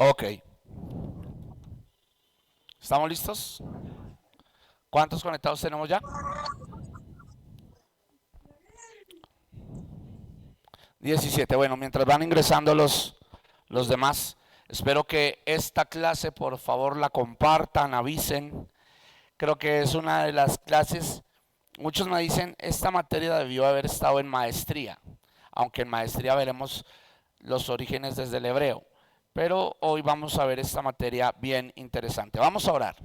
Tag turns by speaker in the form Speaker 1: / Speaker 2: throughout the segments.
Speaker 1: Ok, ¿estamos listos? ¿Cuántos conectados tenemos ya? 17. Bueno, mientras van ingresando los demás, espero que esta clase por favor la compartan, avisen. Creo que es una de las clases, muchos me dicen, esta materia debió haber estado en maestría, aunque en maestría veremos los orígenes desde el hebreo. Pero hoy vamos a ver esta materia bien interesante. Vamos a orar.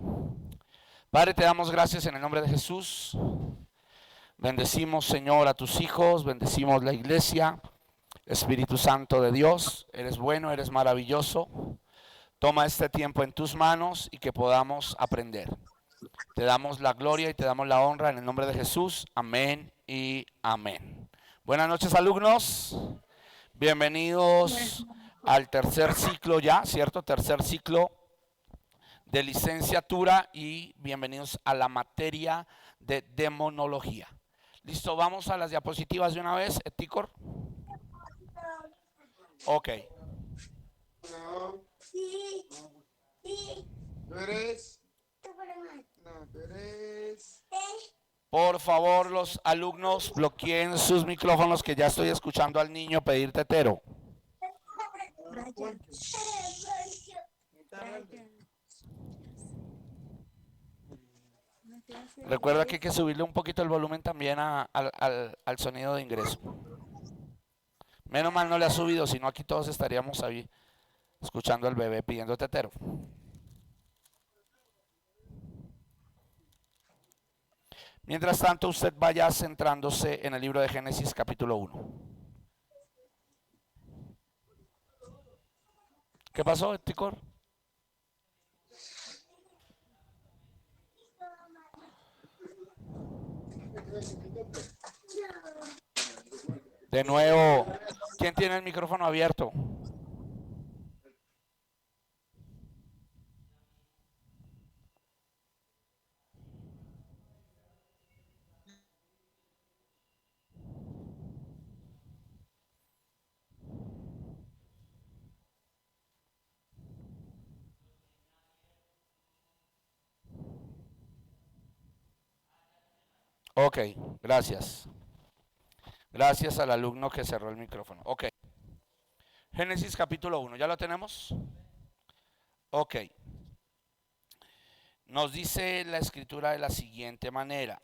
Speaker 1: Padre, te damos gracias en el nombre de Jesús. Bendecimos, Señor, a tus hijos, bendecimos la iglesia. Espíritu Santo de Dios, eres bueno, eres maravilloso. Toma este tiempo en tus manos y que podamos aprender. Te damos la gloria y te damos la honra en el nombre de Jesús. Amén y amén. Buenas noches, alumnos. Bienvenidos al tercer ciclo ya, ¿cierto? Tercer ciclo de licenciatura y bienvenidos a la materia de demonología. Listo, vamos a las diapositivas de una vez, Eticor. Ok.
Speaker 2: No, sí, sí. ¿Tú eres? No, tú eres.
Speaker 1: Por favor, los alumnos bloqueen sus micrófonos que ya estoy escuchando al niño pedir tetero. Recuerda que hay que subirle un poquito el volumen también al sonido de ingreso. Menos mal no le ha subido, si no aquí todos estaríamos ahí escuchando al bebé pidiendo tetero. Mientras tanto, usted vaya centrándose en el libro de Génesis capítulo 1. ¿Qué pasó, Ticor? De nuevo, ¿quién tiene el micrófono abierto? Ok, gracias. Gracias al alumno que cerró el micrófono. Ok. Génesis capítulo 1, ¿ya lo tenemos? Ok. Nos dice la escritura de la siguiente manera.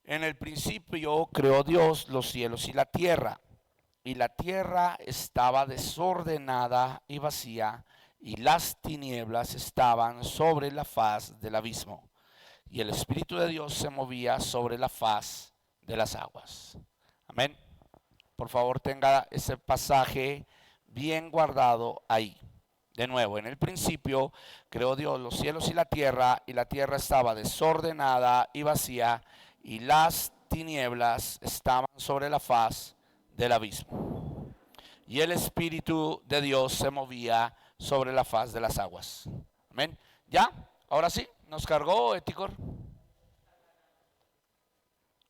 Speaker 1: En el principio creó Dios los cielos y la tierra estaba desordenada y vacía, y las tinieblas estaban sobre la faz del abismo, y el Espíritu de Dios se movía sobre la faz de las aguas. Amén. Por favor, tenga ese pasaje bien guardado ahí. De nuevo, en el principio creó Dios los cielos y la tierra estaba desordenada y vacía, y las tinieblas estaban sobre la faz del abismo. Y el Espíritu de Dios se movía sobre la faz de las aguas. Amén. ¿Ya? Ahora sí, ¿nos cargó, Eticor?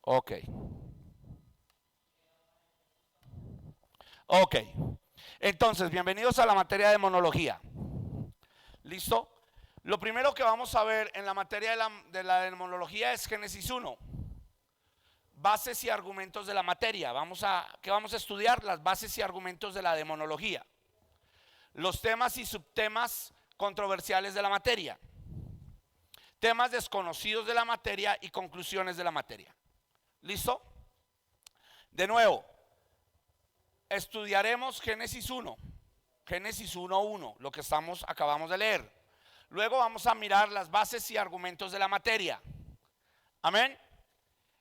Speaker 1: Ok. Ok. Entonces, bienvenidos a la materia de demonología. ¿Listo? Lo primero que vamos a ver en la materia de la demonología es Génesis 1. Bases y argumentos de la materia. ¿Qué vamos a estudiar? Las bases y argumentos de la demonología. Los temas y subtemas controversiales de la materia. Temas desconocidos de la materia y conclusiones de la materia. ¿Listo? De nuevo, estudiaremos Génesis 1. Génesis 1:1, lo que acabamos de leer. Luego vamos a mirar las bases y argumentos de la materia. Amén.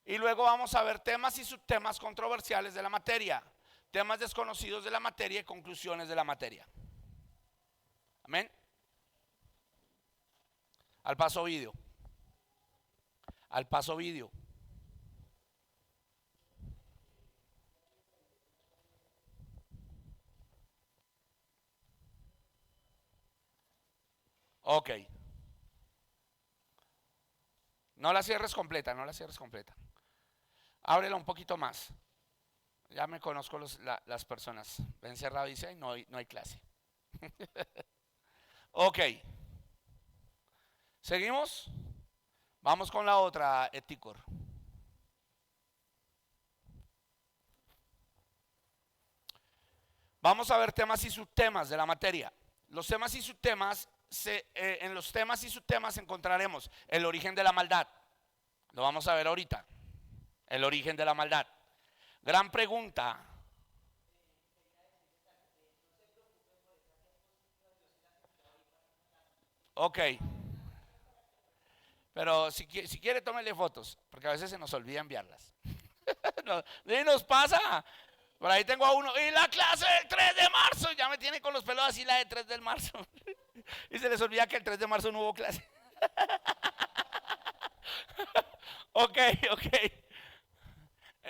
Speaker 1: Y luego vamos a ver temas y subtemas controversiales de la materia, temas desconocidos de la materia y conclusiones de la materia. Amén. Al paso vídeo. Al paso vídeo. Ok. No la cierres completa, no la cierres completa. Ábrela un poquito más. Ya me conozco las personas. Ven cerrado, dice, no hay clase. Ok. ¿Seguimos? Vamos con la otra, Eticor. Vamos a ver temas y subtemas de la materia. Los temas y subtemas, en los temas y subtemas encontraremos el origen de la maldad. Lo vamos a ver ahorita. El origen de la maldad. Gran pregunta. Ok. Pero si quiere, tómele fotos, porque a veces se nos olvida enviarlas. Y nos pasa. Por ahí tengo a uno, y la clase del 3 de marzo, ya me tiene con los pelos así la de 3 de marzo. Y se les olvida que el 3 de marzo no hubo clase. Ok.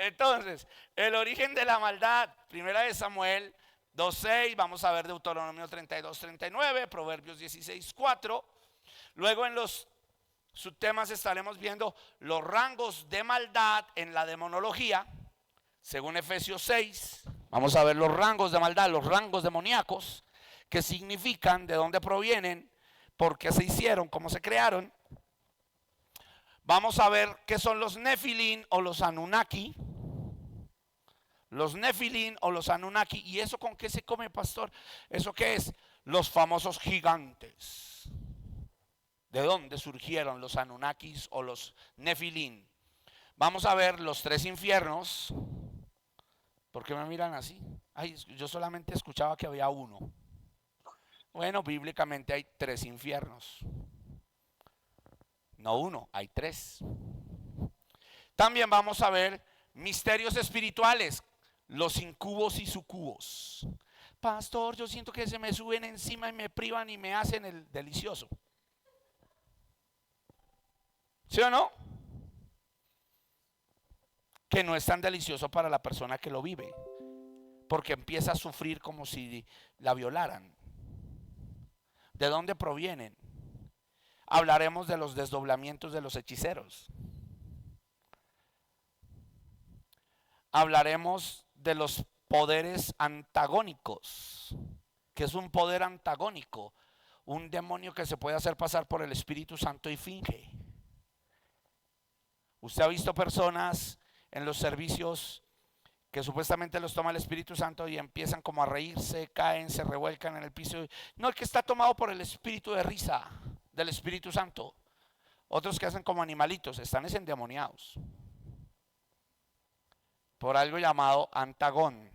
Speaker 1: Entonces, el origen de la maldad, primera de Samuel 2:6, vamos a ver Deuteronomio 32:39, Proverbios 16:4. Luego en los subtemas estaremos viendo los rangos de maldad en la demonología, según Efesios 6. Vamos a ver los rangos de maldad, los rangos demoníacos, qué significan, de dónde provienen, por qué se hicieron, cómo se crearon. Vamos a ver qué son los Nefilín o los Anunnaki. Los Nefilín o los Anunnaki. ¿Y eso con qué se come, pastor? ¿Eso qué es? Los famosos gigantes. ¿De dónde surgieron los Anunnakis o los Nefilín? Vamos a ver los 3 infiernos. ¿Por qué me miran así? Ay, yo solamente escuchaba que había uno. Bueno, bíblicamente hay 3 infiernos. No uno, hay 3. También vamos a ver misterios espirituales, los incubos y sucubos. Pastor, yo siento que se me suben encima y me privan y me hacen el delicioso. ¿Sí o no? Que no es tan delicioso para la persona que lo vive, porque empieza a sufrir como si la violaran. ¿De dónde provienen? Hablaremos de los desdoblamientos de los hechiceros. Hablaremos de los poderes antagónicos. ¿Qué es un poder antagónico? Un demonio que se puede hacer pasar por el Espíritu Santo y finge. Usted ha visto personas en los servicios que supuestamente los toma el Espíritu Santo y empiezan como a reírse, caen, se revuelcan en el piso. No, el que está tomado por el espíritu de risa del Espíritu Santo. Otros que hacen como animalitos, están endemoniados por algo llamado antagón.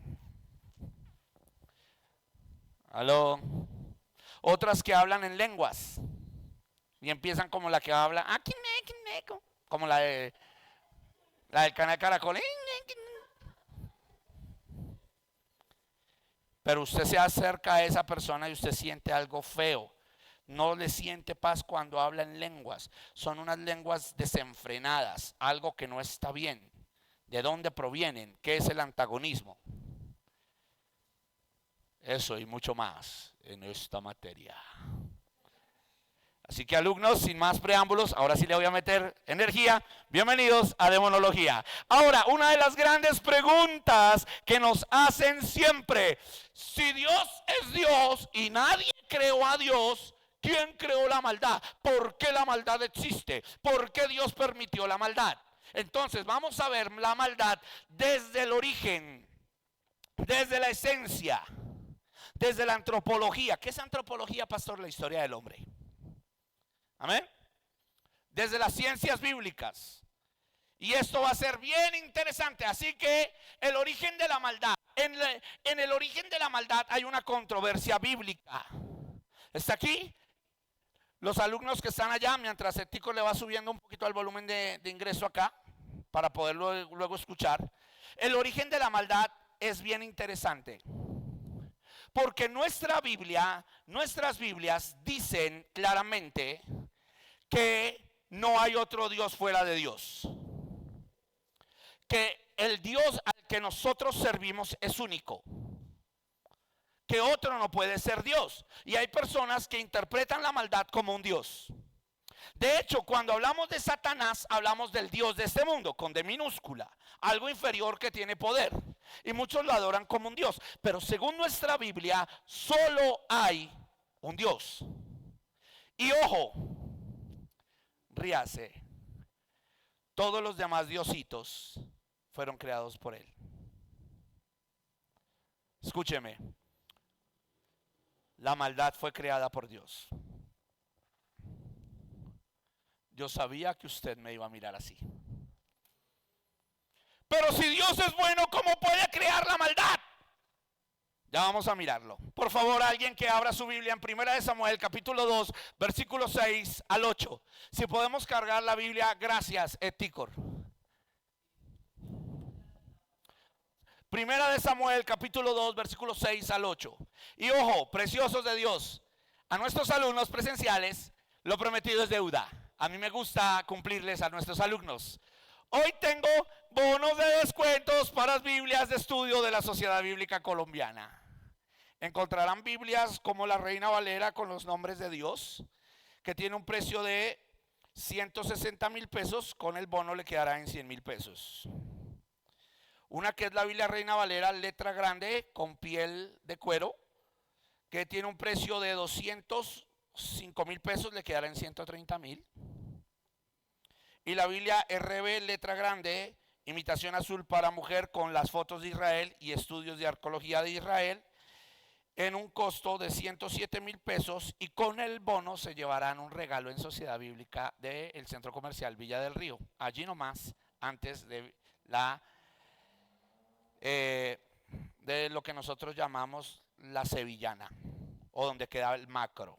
Speaker 1: ¿Aló? Otras que hablan en lenguas y empiezan como la que habla, como la del canal Caracol. Pero usted se acerca a esa persona y usted siente algo feo. No le siente paz cuando habla en lenguas. Son unas lenguas desenfrenadas, algo que no está bien. ¿De dónde provienen? ¿Qué es el antagonismo? Eso y mucho más en esta materia. Así que alumnos, sin más preámbulos, ahora sí le voy a meter energía. Bienvenidos a Demonología. Ahora, una de las grandes preguntas que nos hacen siempre: si Dios es Dios y nadie creó a Dios, ¿quién creó la maldad? ¿Por qué la maldad existe? ¿Por qué Dios permitió la maldad? Entonces vamos a ver la maldad desde el origen, desde la esencia, desde la antropología. ¿Qué es antropología, pastor? La historia del hombre. Amén. Desde las ciencias bíblicas. Y esto va a ser bien interesante. Así que el origen de la maldad. En el origen de la maldad hay una controversia bíblica. ¿Está aquí? Los alumnos que están allá, mientras el tico le va subiendo un poquito al volumen de ingreso acá, para poderlo luego escuchar. El origen de la maldad es bien interesante. Porque nuestras Biblias dicen claramente que no hay otro Dios fuera de Dios. Que el Dios al que nosotros servimos es único. Que otro no puede ser Dios. Y hay personas que interpretan la maldad como un Dios. De hecho, cuando hablamos de Satanás, hablamos del Dios de este mundo, con D minúscula, algo inferior que tiene poder. Y muchos lo adoran como un Dios. Pero según nuestra Biblia, solo hay un Dios. Y ojo, ríase, todos los demás diositos fueron creados por él. Escúcheme, la maldad fue creada por Dios. Yo sabía que usted me iba a mirar así. Pero si Dios es bueno, ¿cómo puede crear la maldad? Ya vamos a mirarlo. Por favor, alguien que abra su Biblia en 1 Samuel capítulo 2, versículos 6 al 8. Si podemos cargar la Biblia, gracias, Etícor. 1 Samuel capítulo 2, versículos 6 al 8. Y ojo, preciosos de Dios, a nuestros alumnos presenciales, lo prometido es deuda. A mí me gusta cumplirles a nuestros alumnos. Hoy tengo bonos de descuentos para las Biblias de estudio de la Sociedad Bíblica Colombiana. Encontrarán Biblias como la Reina Valera con los nombres de Dios, que tiene un precio de 160,000 pesos, con el bono le quedará en 100,000 pesos. Una que es la Biblia Reina Valera, letra grande, con piel de cuero, que tiene un precio de 205,000 pesos, le quedará en 130,000. Y la Biblia RB, letra grande, imitación azul para mujer, con las fotos de Israel y estudios de arqueología de Israel, en un costo de 107,000 pesos, y con el bono se llevarán un regalo en Sociedad Bíblica del Centro Comercial Villa del Río, allí nomás, antes de de lo que nosotros llamamos la Sevillana, o donde queda el Macro.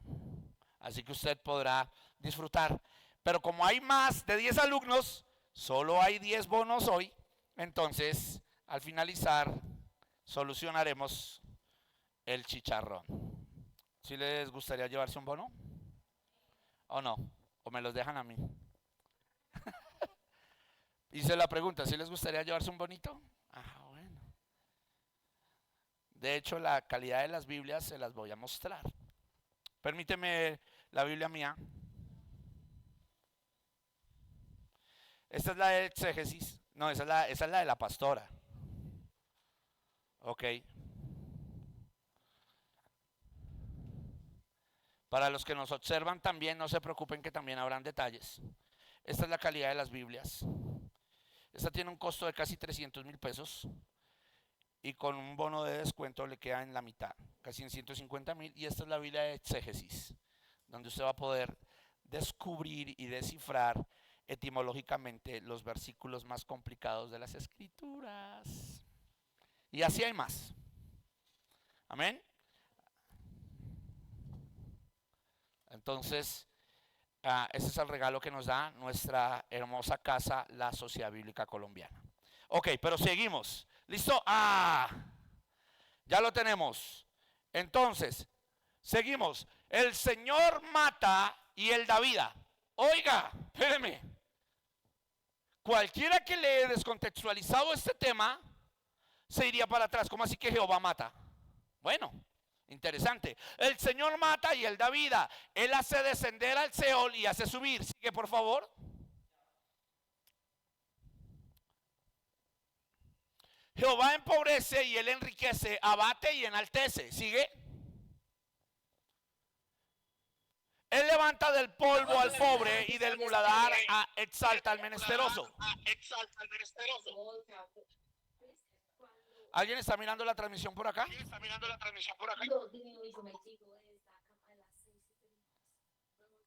Speaker 1: Así que usted podrá disfrutar. Pero como hay más de 10 alumnos, solo hay 10 bonos hoy. Entonces, al finalizar, solucionaremos el chicharrón. ¿Sí les gustaría llevarse un bono? ¿O no? ¿O me los dejan a mí? Hice la pregunta, ¿sí les gustaría llevarse un bonito? Ah, bueno. De hecho, la calidad de las Biblias se las voy a mostrar. Permíteme la Biblia mía. Esta es la de exégesis. No, esa es la de la pastora. Ok. Para los que nos observan también, no se preocupen que también habrán detalles. Esta es la calidad de las Biblias. Esta tiene un costo de casi 300,000 pesos. Y con un bono de descuento le queda en la mitad, casi en 150,000. Y esta es la Biblia de exégesis, donde usted va a poder descubrir y descifrar etimológicamente los versículos más complicados de las Escrituras. Y así hay más. Amén. Entonces, ese es el regalo que nos da nuestra hermosa casa, la Sociedad Bíblica Colombiana. Ok, pero seguimos. ¿Listo? Ya lo tenemos. Entonces, seguimos. El Señor mata y Él da vida. Oiga, espéreme. Cualquiera que le haya descontextualizado este tema se iría para atrás. ¿Cómo así que Jehová mata? Bueno, interesante. El Señor mata y Él da vida. Él hace descender al Seol y hace subir. Sigue, por favor. Jehová empobrece y Él enriquece, abate y enaltece. ¿Sigue? Él levanta del polvo al pobre y del muladar exalta al menesteroso. ¿Alguien está mirando la transmisión por acá?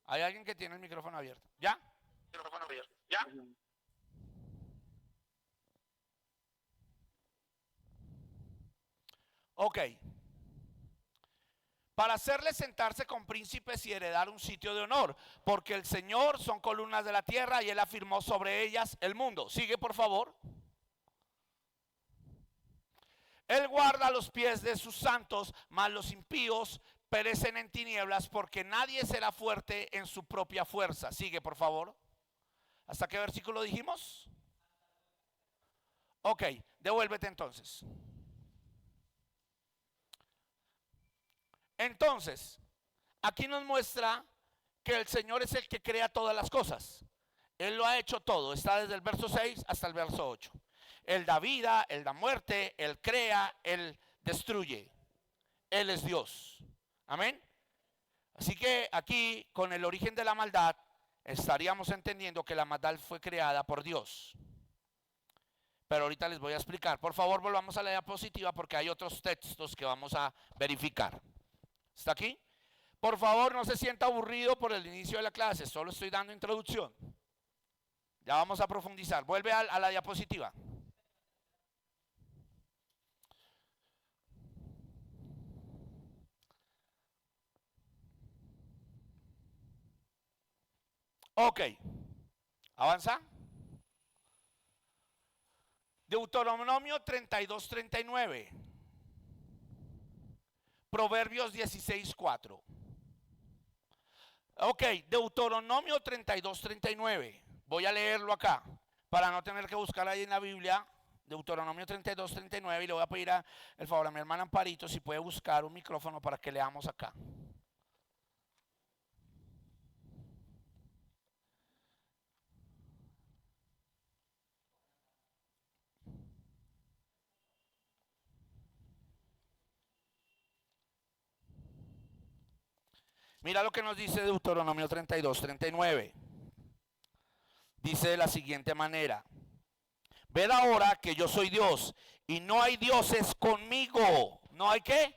Speaker 1: ¿Hay alguien que tiene el micrófono abierto? ¿Ya? Ok. Para hacerle sentarse con príncipes y heredar un sitio de honor, porque el Señor son columnas de la tierra y Él afirmó sobre ellas el mundo. Sigue, por favor. Él guarda los pies de sus santos, mas los impíos perecen en tinieblas, porque nadie será fuerte en su propia fuerza. Sigue, por favor. ¿Hasta qué versículo dijimos? Ok, devuélvete entonces. Entonces, aquí nos muestra que el Señor es el que crea todas las cosas. Él lo ha hecho todo. Está desde el verso 6 hasta el verso 8. Él da vida, Él da muerte, Él crea, Él destruye. Él es Dios. Amén. Así que aquí, con el origen de la maldad, estaríamos entendiendo que la maldad fue creada por Dios. Pero ahorita les voy a explicar. Por favor, volvamos a la diapositiva porque hay otros textos que vamos a verificar. ¿Está aquí? Por favor, no se sienta aburrido por el inicio de la clase. Solo estoy dando introducción. Ya vamos a profundizar. Vuelve a la diapositiva. Ok. Avanza. Deuteronomio 32:39. Proverbios 16:4. Ok, Deuteronomio 32:39. Voy a leerlo acá para no tener que buscar ahí en la Biblia. Deuteronomio 32:39 y le voy a pedir el favor a mi hermana Amparito si puede buscar un micrófono para que leamos acá. Mira lo que nos dice Deuteronomio 32:39. Dice de la siguiente manera: ved ahora que yo soy Dios y no hay dioses conmigo. ¿No hay qué?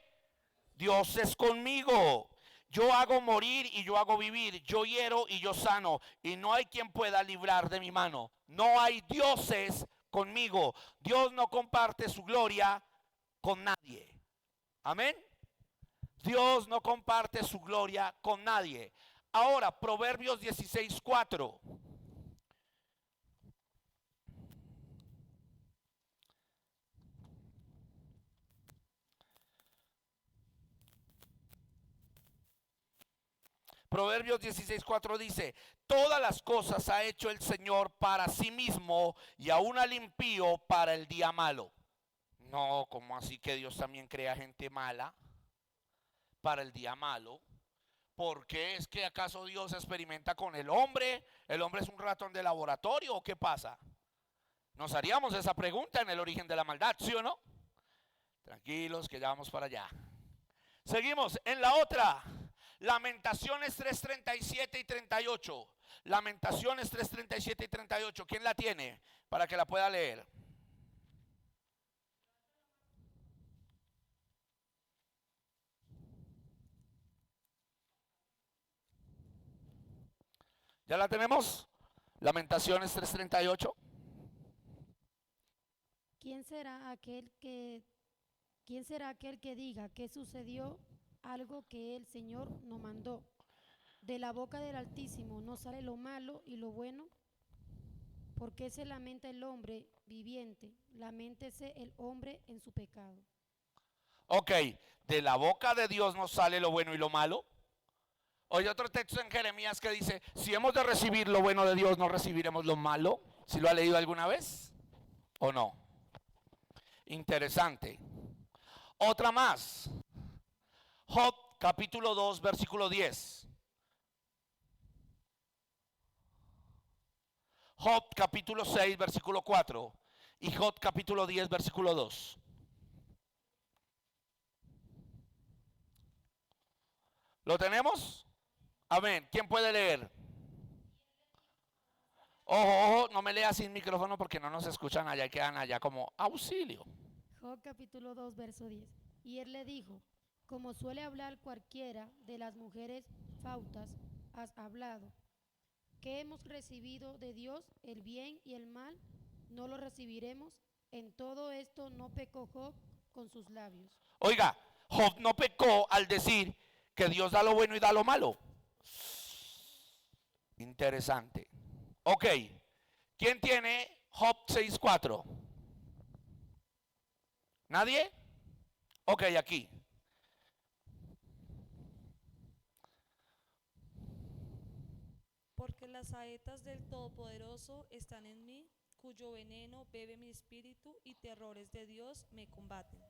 Speaker 1: Dioses conmigo. Yo hago morir y yo hago vivir. Yo hiero y yo sano. Y no hay quien pueda librar de mi mano. No hay dioses conmigo. Dios no comparte su gloria con nadie. Amén. Dios no comparte su gloria con nadie. Ahora, Proverbios 16:4. Proverbios 16:4 dice: todas las cosas ha hecho el Señor para sí mismo y aún al impío para el día malo. No, ¿cómo así que Dios también crea gente mala para el día malo? ¿Por qué? ¿Es que acaso Dios experimenta con el hombre? ¿El hombre es un ratón de laboratorio o qué pasa? Nos haríamos esa pregunta en el origen de la maldad, ¿sí o no? Tranquilos que ya vamos para allá. Seguimos en la otra. Lamentaciones 3:37 y 38. Lamentaciones 3:37 y 38. ¿Quién la tiene para que la pueda leer? ¿Ya la tenemos? Lamentaciones 3:38.
Speaker 3: ¿Quién será aquel que, quién será aquel que diga que sucedió algo que el Señor no mandó? De la boca del Altísimo no sale lo malo y lo bueno. ¿Por qué se lamenta el hombre viviente? Laméntese el hombre en su pecado.
Speaker 1: Ok, de la boca de Dios nos sale lo bueno y lo malo. Hay otro texto en Jeremías que dice: si hemos de recibir lo bueno de Dios, no recibiremos lo malo. ¿Si lo ha leído alguna vez o no? Interesante. Otra más. Job capítulo 2 versículo 10. Job capítulo 6 versículo 4 y Job capítulo 10 versículo 2. ¿Lo tenemos? Amén. ¿Quién puede leer? Ojo, ojo, no me lea sin micrófono porque no nos escuchan allá y quedan allá como auxilio.
Speaker 3: Job capítulo 2, verso 10. Y él le dijo, como suele hablar cualquiera de las mujeres fautas, has hablado. ¿Qué hemos recibido de Dios, el bien y el mal? ¿No lo recibiremos? En todo esto no pecó Job con sus labios.
Speaker 1: Oiga, Job no pecó al decir que Dios da lo bueno y da lo malo. Interesante. Ok, ¿quién tiene Job 6:4? ¿Nadie? Ok, aquí.
Speaker 4: Porque las saetas del Todopoderoso están en mí, cuyo veneno bebe mi espíritu y terrores de Dios me combaten.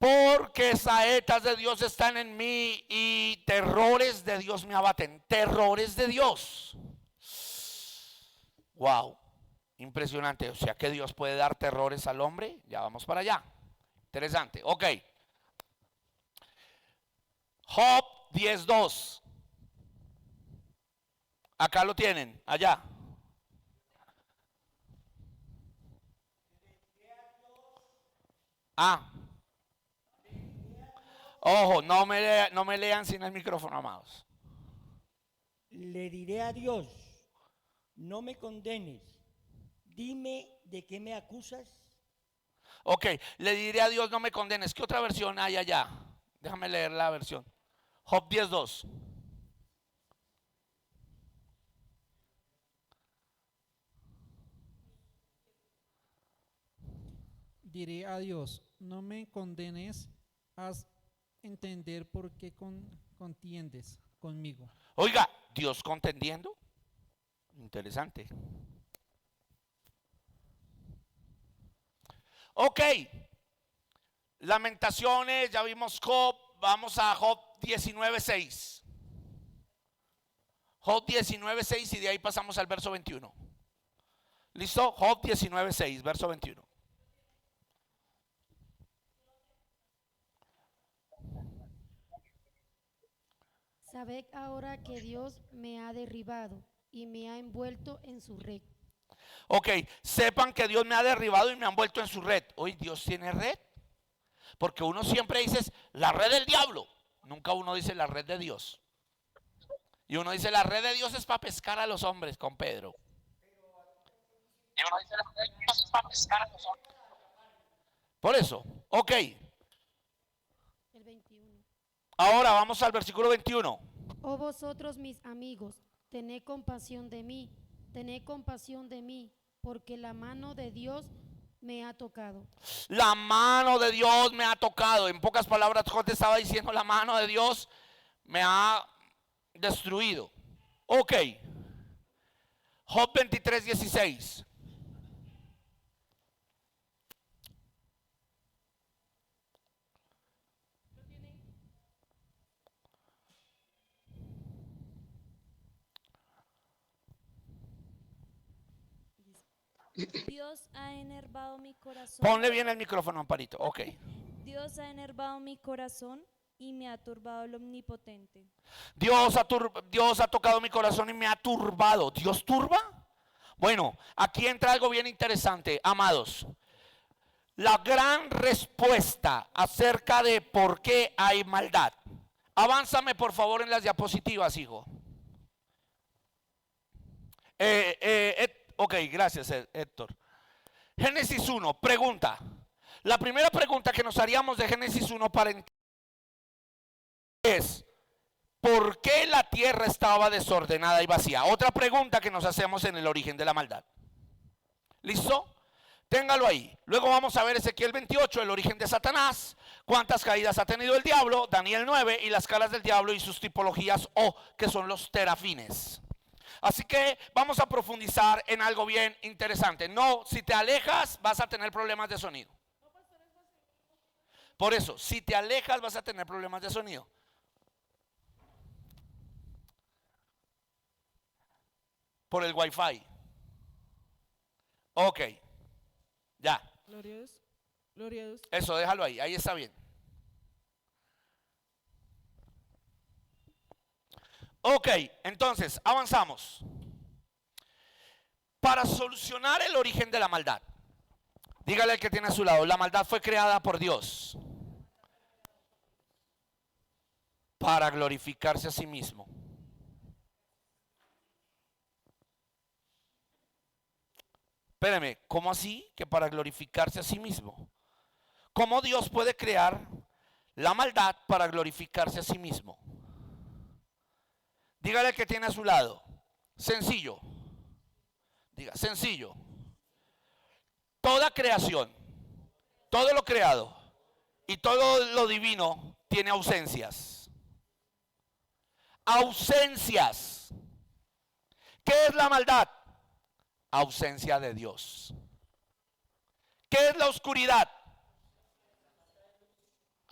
Speaker 1: Porque saetas de Dios están en mí y terrores de Dios me abaten. Terrores de Dios. Wow, impresionante. O sea que Dios puede dar terrores al hombre. Ya vamos para allá. Interesante. Ok. Job 10:2. Acá lo tienen, allá. Ah. Ojo, no me lean sin el micrófono, amados.
Speaker 5: Le diré a Dios, no me condenes, dime de qué me acusas.
Speaker 1: Ok, le diré a Dios, no me condenes. ¿Qué otra versión hay allá? Déjame leer la versión. Job 10:2.
Speaker 6: Diré a Dios, no me condenes, haz entender por qué contiendes conmigo.
Speaker 1: Oiga, Dios contendiendo. Interesante. Ok, Lamentaciones, ya vimos Job, vamos a Job 19:6. Job 19:6 y de ahí pasamos al verso 21. ¿Listo? Job 19:6, verso 21.
Speaker 3: Sabed ahora que Dios me ha derribado y me ha envuelto en su red.
Speaker 1: Ok, sepan que Dios me ha derribado y me ha envuelto en su red. Hoy Dios tiene red. Porque uno siempre dice la red del diablo. Nunca uno dice la red de Dios. Y uno dice la red de Dios es para pescar a los hombres con Pedro. Y uno dice la red de Dios es para pescar a los hombres. Por eso, ok.
Speaker 3: El 21.
Speaker 1: Ahora vamos al versículo 21.
Speaker 3: Oh vosotros mis amigos, tened compasión de mí, porque la mano de Dios me ha tocado.
Speaker 1: La mano de Dios me ha tocado. En pocas palabras, Job te estaba diciendo, la mano de Dios me ha destruido. Ok. Job 23:16.
Speaker 4: Dios ha enervado mi corazón.
Speaker 1: Ponle bien el micrófono, Amparito. Ok.
Speaker 4: Dios ha enervado mi corazón y me ha turbado el omnipotente.
Speaker 1: Dios ha tocado mi corazón y me ha turbado. ¿Dios turba? Bueno, aquí entra algo bien interesante, amados. La gran respuesta acerca de por qué hay maldad. Avánzame por favor en las diapositivas, hijo. Ok, gracias, Héctor. Génesis 1, pregunta. La primera pregunta que nos haríamos de Génesis 1 para entender es: ¿por qué la tierra estaba desordenada y vacía? Otra pregunta que nos hacemos en el origen de la maldad. ¿Listo? Téngalo ahí. Luego vamos a ver Ezequiel 28, el origen de Satanás, cuántas caídas ha tenido el diablo, Daniel 9 y las caras del diablo y sus tipologías que son los terafines. Así que vamos a profundizar en algo bien interesante. No, si te alejas vas a tener problemas de sonido. Por eso, si te alejas vas a tener problemas de sonido. Por el Wi-Fi. Ok. Ya.
Speaker 6: Gloria a Dios. Gloria a Dios.
Speaker 1: Eso, déjalo ahí. Ahí está bien. Ok, entonces, avanzamos. Para solucionar el origen de la maldad, dígale al que tiene a su lado, la maldad fue creada por Dios para glorificarse a sí mismo. Espérame, ¿cómo así? Que para glorificarse a sí mismo. ¿Cómo Dios puede crear la maldad para glorificarse a sí mismo? Dígale al que tiene a su lado, sencillo. Diga, sencillo. Toda creación, todo lo creado y todo lo divino tiene ausencias. Ausencias. ¿Qué es la maldad? Ausencia de Dios. ¿Qué es la oscuridad?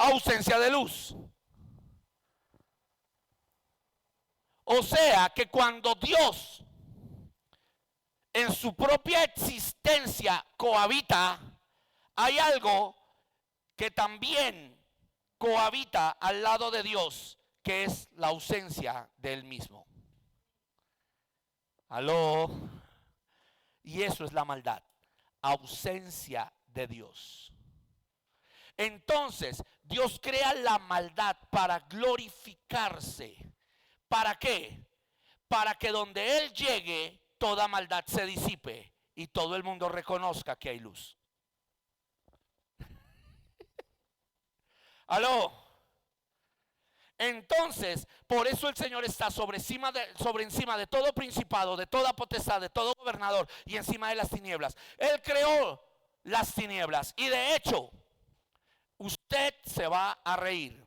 Speaker 1: ausencia de luz. O sea que cuando Dios en su propia existencia cohabita, hay algo que también cohabita al lado de Dios, que es la ausencia de Él mismo. Aló. Y eso es la maldad, ausencia de Dios. Entonces, Dios crea la maldad para glorificarse. ¿Para qué? Para que donde Él llegue, toda maldad se disipe y todo el mundo reconozca que hay luz. Aló. Entonces, por eso el Señor está sobre encima de todo principado, de toda potestad, de todo gobernador y encima de las tinieblas. Él creó las tinieblas y de hecho, usted se va a reír.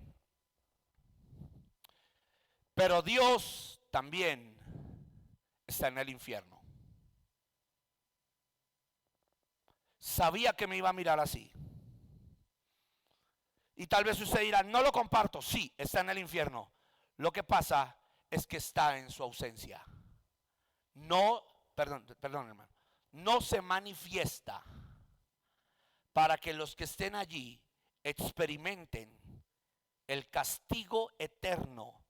Speaker 1: Pero Dios también está en el infierno. Sabía que me iba a mirar así. Y tal vez usted dirá, no lo comparto. Sí, está en el infierno. Lo que pasa es que está en su ausencia. No, perdón hermano. No se manifiesta para que los que estén allí experimenten el castigo eterno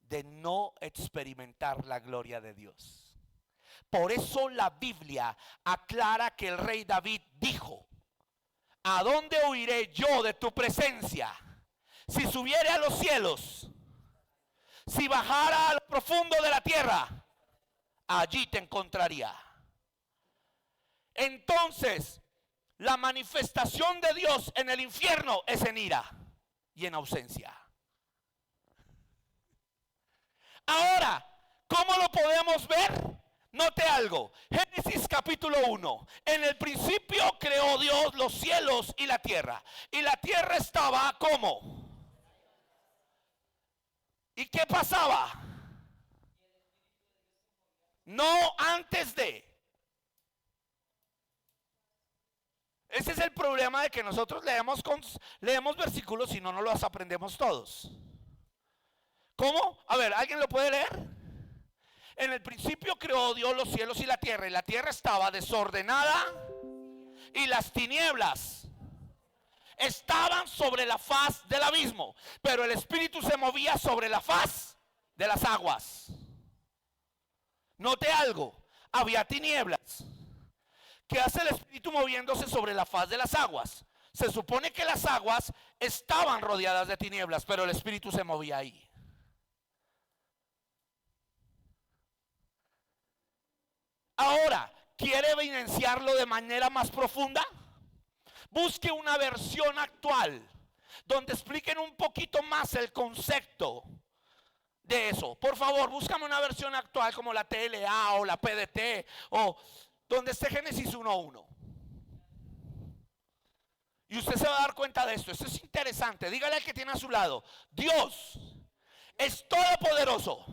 Speaker 1: de no experimentar la gloria de Dios. Por eso la Biblia aclara que el rey David dijo: ¿a dónde huiré yo de tu presencia? Si subiere a los cielos, si bajara a lo profundo de la tierra, allí te encontraría. Entonces, la manifestación de Dios en el infierno es en ira y en ausencia. Ahora, ¿cómo lo podemos ver? Note algo, Génesis capítulo 1, en el principio creó Dios los cielos y la tierra estaba ¿cómo? ¿Y qué pasaba? No antes de. Ese es el problema de que nosotros leemos versículos y no nos los aprendemos todos. ¿Cómo? A ver, ¿alguien lo puede leer? En el principio creó Dios los cielos y la tierra estaba desordenada y las tinieblas estaban sobre la faz del abismo, pero el Espíritu se movía sobre la faz de las aguas. Note algo, había tinieblas. ¿Qué hace el Espíritu moviéndose sobre la faz de las aguas? Se supone que las aguas estaban rodeadas de tinieblas, pero el Espíritu se movía ahí. Ahora, ¿quiere evidenciarlo de manera más profunda? Busque una versión actual donde expliquen un poquito más el concepto de eso. Por favor, búscame una versión actual como la TLA o la PDT o donde esté Génesis 1:1. Y usted se va a dar cuenta de esto. Esto es interesante. Dígale al que tiene a su lado: Dios es todopoderoso.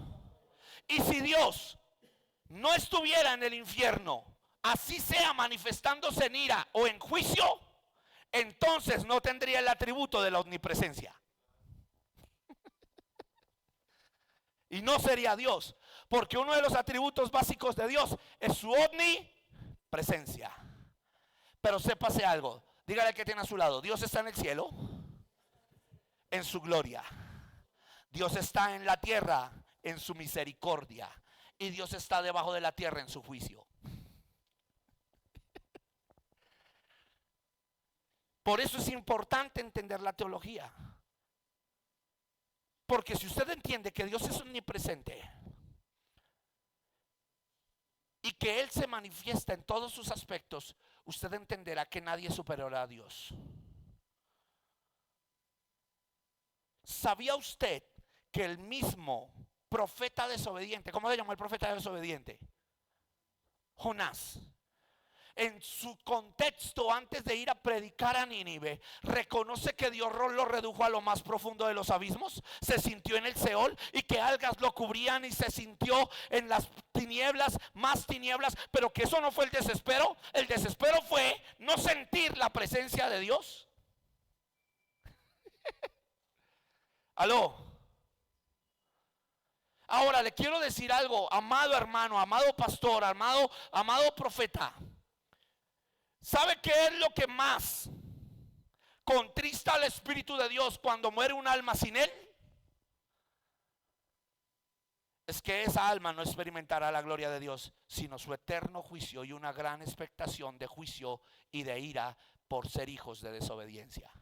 Speaker 1: Y si Dios no estuviera en el infierno, así sea manifestándose en ira o en juicio, entonces no tendría el atributo de la omnipresencia. Y no sería Dios, porque uno de los atributos básicos de Dios es su omnipresencia. Pero sépase algo, dígale que tiene a su lado: Dios está en el cielo en su gloria, Dios está en la tierra en su misericordia, y Dios está debajo de la tierra en su juicio. Por eso es importante entender la teología. Porque si usted entiende que Dios es omnipresente y que Él se manifiesta en todos sus aspectos, usted entenderá que nadie es superior a Dios. ¿Sabía usted que el mismo profeta desobediente, ¿cómo se llamó el profeta desobediente? Jonás. En su contexto, antes de ir a predicar a Nínive, reconoce que Dios lo redujo a lo más profundo de los abismos, se sintió en el Seol y que algas lo cubrían y se sintió en las tinieblas, más tinieblas, pero que eso no fue el desespero fue no sentir la presencia de Dios. Aló. Ahora le quiero decir algo, amado hermano, amado pastor, amado profeta. ¿Sabe qué es lo que más contrista al Espíritu de Dios cuando muere un alma sin Él? Es que esa alma no experimentará la gloria de Dios, sino su eterno juicio y una gran expectación de juicio y de ira por ser hijos de desobediencia.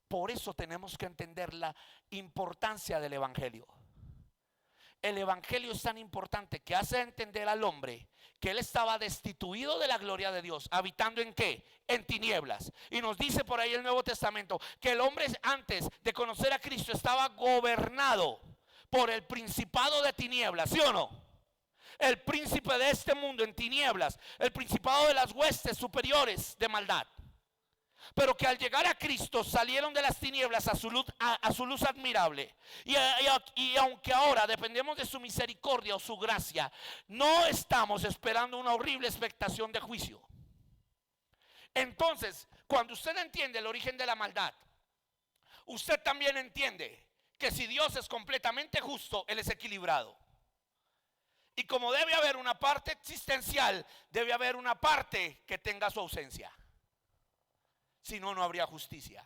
Speaker 1: Por eso tenemos que entender la importancia del Evangelio. El Evangelio es tan importante que hace entender al hombre que él estaba destituido de la gloria de Dios, habitando ¿en qué? En tinieblas. Y nos dice por ahí el Nuevo Testamento que el hombre antes de conocer a Cristo estaba gobernado por el principado de tinieblas, ¿sí o no? El príncipe de este mundo en tinieblas, el principado de las huestes superiores de maldad. Pero que al llegar a Cristo salieron de las tinieblas a su luz admirable. Y aunque ahora dependemos de su misericordia o su gracia, no estamos esperando una horrible expectación de juicio. Entonces, cuando usted entiende el origen de la maldad, usted también entiende que si Dios es completamente justo, Él es equilibrado. Y como debe haber una parte existencial, debe haber una parte que tenga su ausencia. Si no, no habría justicia.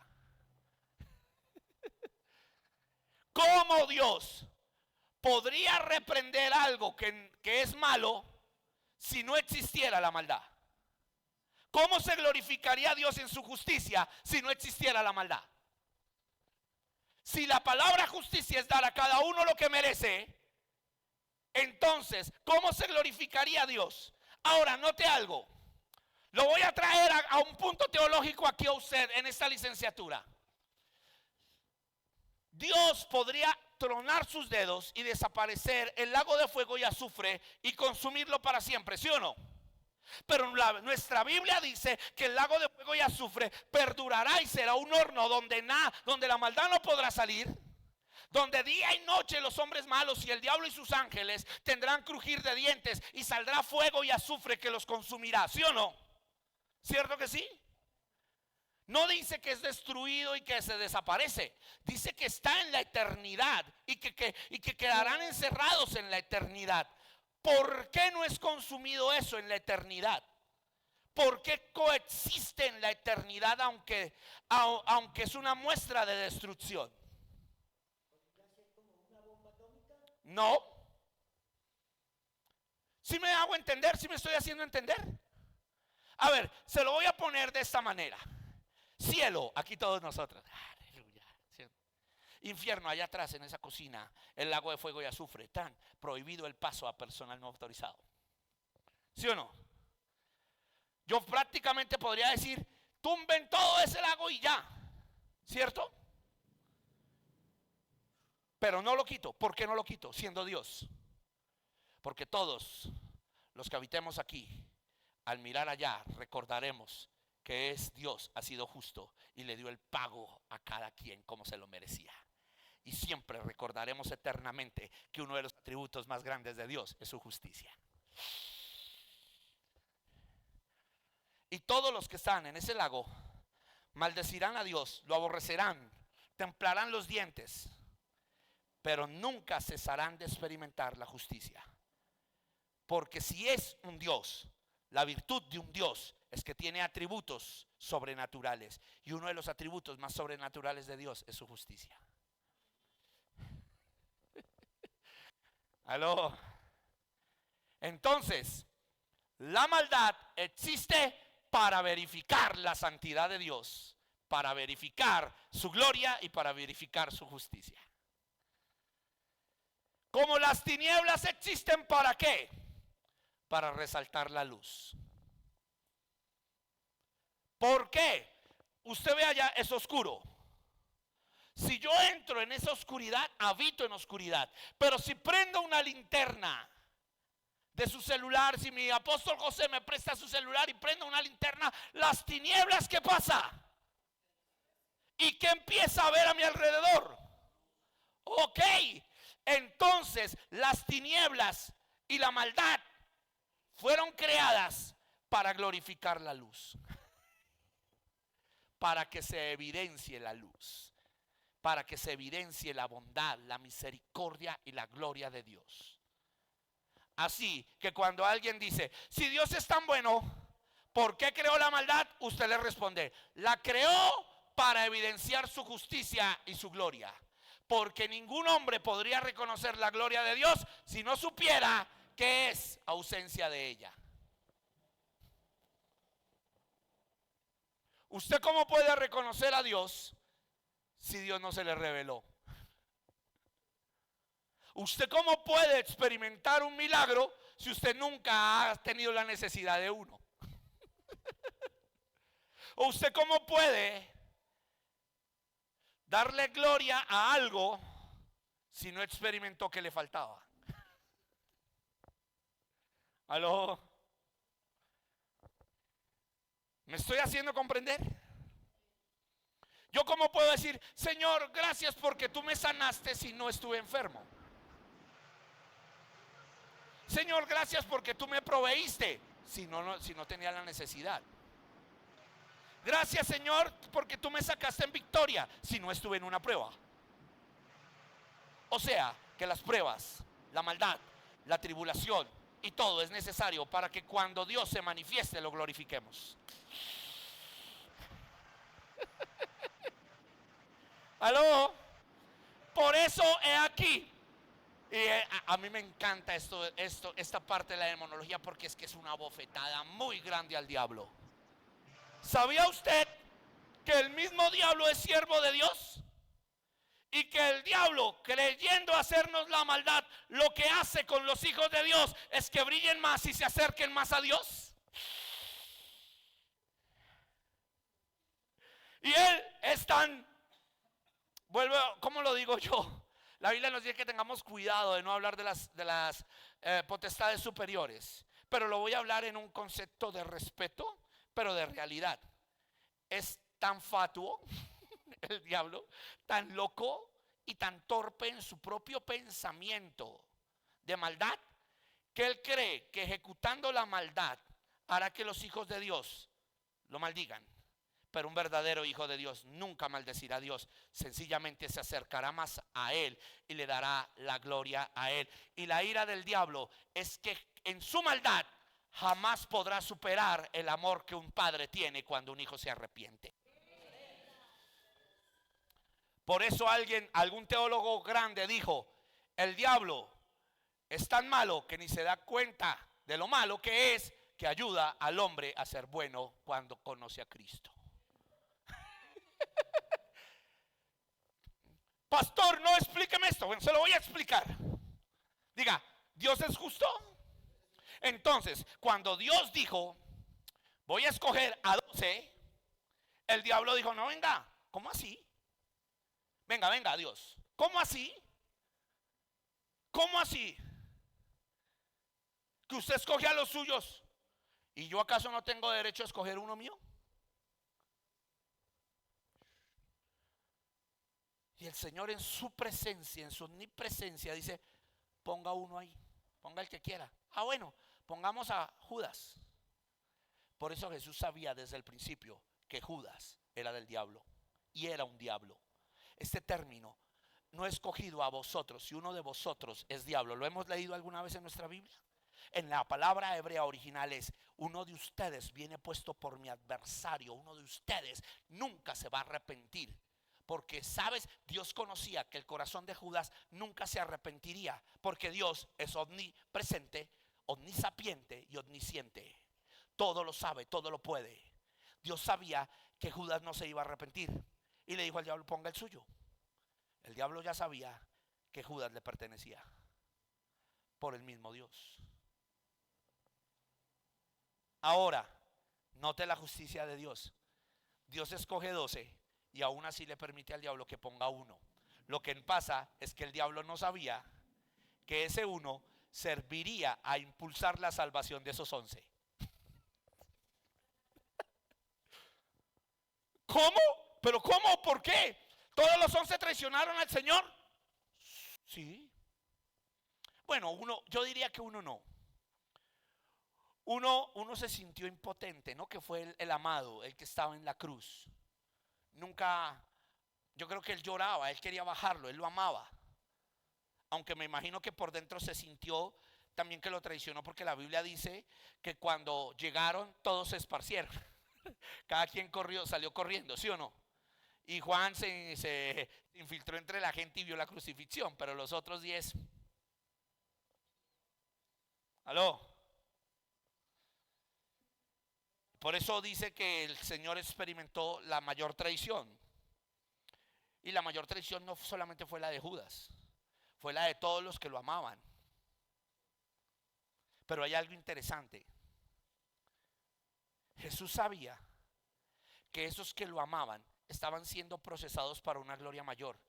Speaker 1: ¿Cómo Dios podría reprender algo que es malo si no existiera la maldad? ¿Cómo se glorificaría Dios en su justicia si no existiera la maldad? Si la palabra justicia es dar a cada uno lo que merece, entonces, ¿cómo se glorificaría Dios? Ahora, note algo. Lo voy a traer a un punto teológico aquí a usted en esta licenciatura. Dios podría tronar sus dedos y desaparecer el lago de fuego y azufre y consumirlo para siempre, ¿sí o no? Pero nuestra Biblia dice que el lago de fuego y azufre perdurará y será un horno donde la maldad no podrá salir. Donde día y noche los hombres malos y el diablo y sus ángeles tendrán crujir de dientes y saldrá fuego y azufre que los consumirá, ¿sí o no? ¿Cierto que sí? No dice que es destruido y que se desaparece. Dice que está en la eternidad y que quedarán encerrados en la eternidad. ¿Por qué no es consumido eso en la eternidad? ¿Por qué coexiste en la eternidad aunque es una muestra de destrucción? No. ¿Sí me hago entender? ¿Sí me estoy haciendo entender? A ver, se lo voy a poner de esta manera. Cielo, aquí todos nosotros. Aleluya. Infierno, allá atrás en esa cocina, el lago de fuego y azufre. Tan prohibido el paso a personal no autorizado. ¿Sí o no? Yo prácticamente podría decir, tumben todo ese lago y ya. ¿Cierto? Pero no lo quito. ¿Por qué no lo quito? Siendo Dios. Porque todos los que habitemos aquí, al mirar allá, recordaremos que es Dios, ha sido justo y le dio el pago a cada quien como se lo merecía. Y siempre recordaremos eternamente que uno de los atributos más grandes de Dios es su justicia. Y todos los que están en ese lago maldecirán a Dios, lo aborrecerán, templarán los dientes, pero nunca cesarán de experimentar la justicia. Porque si es un Dios, la virtud de un Dios es que tiene atributos sobrenaturales. Y uno de los atributos más sobrenaturales de Dios es su justicia. ¿Aló? Entonces, la maldad existe para verificar la santidad de Dios, para verificar su gloria y para verificar su justicia. Como las tinieblas existen, ¿para qué? Para resaltar la luz. ¿Por qué? Usted ve allá, es oscuro. Si yo entro en esa oscuridad, habito en oscuridad. Pero si prendo una linterna de su celular, si mi apóstol José me presta su celular y prendo una linterna, las tinieblas, ¿qué pasa? ¿Y qué empieza a ver a mi alrededor? Ok, entonces las tinieblas y la maldad fueron creadas para glorificar la luz, para que se evidencie la luz, para que se evidencie la bondad, la misericordia y la gloria de Dios. Así que cuando alguien dice, si Dios es tan bueno, ¿por qué creó la maldad? Usted le responde, la creó para evidenciar su justicia y su gloria. Porque ningún hombre podría reconocer la gloria de Dios si no supiera que es ausencia de ella. ¿Usted cómo puede reconocer a Dios si Dios no se le reveló? ¿Usted cómo puede experimentar un milagro si usted nunca ha tenido la necesidad de uno? ¿O usted cómo puede darle gloria a algo si no experimentó que le faltaba? ¿Aló? ¿Me estoy haciendo comprender? ¿Yo cómo puedo decir, Señor, gracias porque tú me sanaste si no estuve enfermo? Señor, gracias porque tú me proveíste si no tenía la necesidad. Gracias, Señor, porque tú me sacaste en victoria si no estuve en una prueba. O sea, que las pruebas, la maldad, la tribulación y todo es necesario para que cuando Dios se manifieste lo glorifiquemos. ¿Aló? Por eso he aquí. Y a mí me encanta esta parte de la demonología porque es que es una bofetada muy grande al diablo. ¿Sabía usted que el mismo diablo es siervo de Dios? Y que el diablo, creyendo hacernos la maldad, lo que hace con los hijos de Dios es que brillen más y se acerquen más a Dios. Y él es tan, ¿cómo lo digo yo? La Biblia nos dice que tengamos cuidado de no hablar de las potestades superiores, pero lo voy a hablar en un concepto de respeto, pero de realidad. Es tan fatuo el diablo, tan loco y tan torpe en su propio pensamiento de maldad, que él cree que ejecutando la maldad hará que los hijos de Dios lo maldigan. Pero un verdadero hijo de Dios nunca maldecirá a Dios, sencillamente se acercará más a Él y le dará la gloria a Él. Y la ira del diablo es que en su maldad jamás podrá superar el amor que un padre tiene cuando un hijo se arrepiente. Por eso algún teólogo grande dijo, el diablo es tan malo que ni se da cuenta de lo malo que es, que ayuda al hombre a ser bueno cuando conoce a Cristo. Pastor, no, explíqueme esto. Bueno, se lo voy a explicar. Diga, ¿Dios es justo? Entonces, cuando Dios dijo, voy a escoger a 12, el diablo dijo, no, venga, ¿cómo así? Venga, Dios, ¿cómo así? ¿Cómo así? Que usted escoge a los suyos y yo acaso no tengo derecho a escoger uno mío. Y el Señor en su presencia, en su omnipresencia dice, ponga uno ahí, ponga el que quiera. Ah, bueno, pongamos a Judas. Por eso Jesús sabía desde el principio que Judas era del diablo y era un diablo. Este término no escogido a vosotros, si uno de vosotros es diablo, ¿lo hemos leído alguna vez en nuestra Biblia? En la palabra hebrea original es, uno de ustedes viene puesto por mi adversario, uno de ustedes nunca se va a arrepentir. Porque, ¿sabes? Dios conocía que el corazón de Judas nunca se arrepentiría, porque Dios es omnipresente, omnisapiente y omnisciente. Todo lo sabe, todo lo puede. Dios sabía que Judas no se iba a arrepentir y le dijo al diablo, ponga el suyo. El diablo ya sabía que Judas le pertenecía por el mismo Dios. Ahora, note la justicia de Dios. Dios escoge 12 y aún así le permite al diablo que ponga uno. Lo que pasa es que el diablo no sabía que ese uno serviría a impulsar la salvación de esos 11. ¿Cómo? ¿Pero cómo? ¿Por qué? ¿Todos los 11 traicionaron al Señor? Sí. Bueno, yo diría que uno no. Uno se sintió impotente, ¿no? Que fue el amado, el que estaba en la cruz. nunca, yo creo que él lloraba, él quería bajarlo, él lo amaba. Aunque me imagino que por dentro se sintió también que lo traicionó, porque la Biblia dice que cuando llegaron todos se esparcieron. Cada quien corrió, salió corriendo, ¿sí o no? Y Juan se infiltró entre la gente y vio la crucifixión, pero los otros 10, aló. Por eso dice que el Señor experimentó la mayor traición. Y la mayor traición no solamente fue la de Judas, fue la de todos los que lo amaban. Pero hay algo interesante. Jesús sabía que esos que lo amaban estaban siendo procesados para una gloria mayor,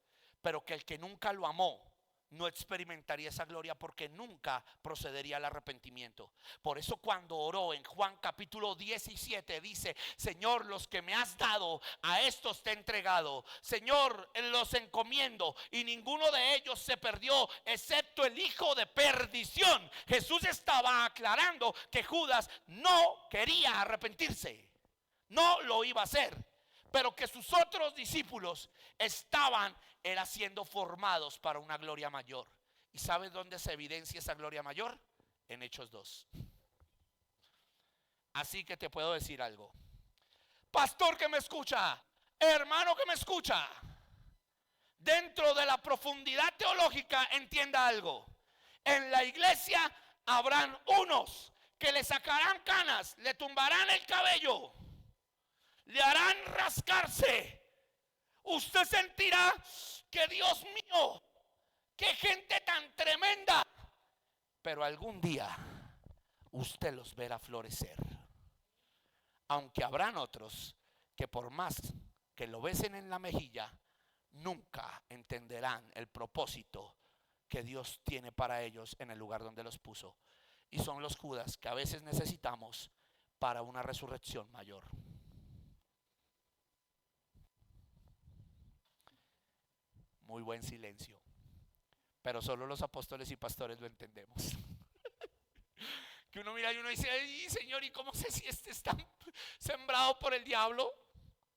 Speaker 1: pero que el que nunca lo amó no experimentaría esa gloria, porque nunca procedería al arrepentimiento. Por eso cuando oró en Juan capítulo 17 dice: Señor, los que me has dado, a estos te he entregado. Señor, los encomiendo, y ninguno de ellos se perdió, excepto el hijo de perdición. Jesús estaba aclarando que Judas no quería arrepentirse, no lo iba a hacer, pero que sus otros discípulos estaban siendo formados para una gloria mayor. ¿Y sabes dónde se evidencia esa gloria mayor? En Hechos 2. Así que te puedo decir algo, pastor que me escucha, hermano que me escucha, dentro de la profundidad teológica entienda algo. En la iglesia habrán unos que le sacarán canas, le tumbarán el cabello, le harán rascarse. Usted sentirá que, Dios mío, qué gente tan tremenda. Pero algún día usted los verá florecer. Aunque habrán otros que por más que lo besen en la mejilla, nunca entenderán el propósito que Dios tiene para ellos en el lugar donde los puso. Y son los Judas que a veces necesitamos para una resurrección mayor. Muy buen silencio, pero solo los apóstoles y pastores lo entendemos. Que uno mira y uno dice: ay, Señor, ¿y cómo sé si este está sembrado por el diablo?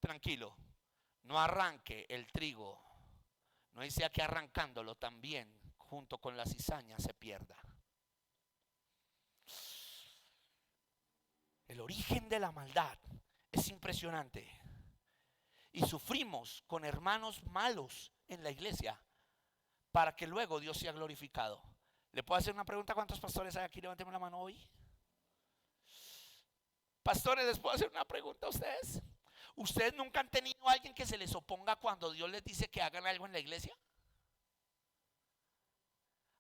Speaker 1: Tranquilo, no arranque el trigo, no dice que arrancándolo también junto con la cizaña se pierda. El origen de la maldad es impresionante, y sufrimos con hermanos malos en la iglesia para que luego Dios sea glorificado. ¿Le puedo hacer una pregunta? ¿Cuántos pastores hay aquí? Levánteme la mano hoy. Pastores, ¿les puedo hacer una pregunta a ustedes? ¿Ustedes nunca han tenido a alguien que se les oponga cuando Dios les dice que hagan algo en la iglesia?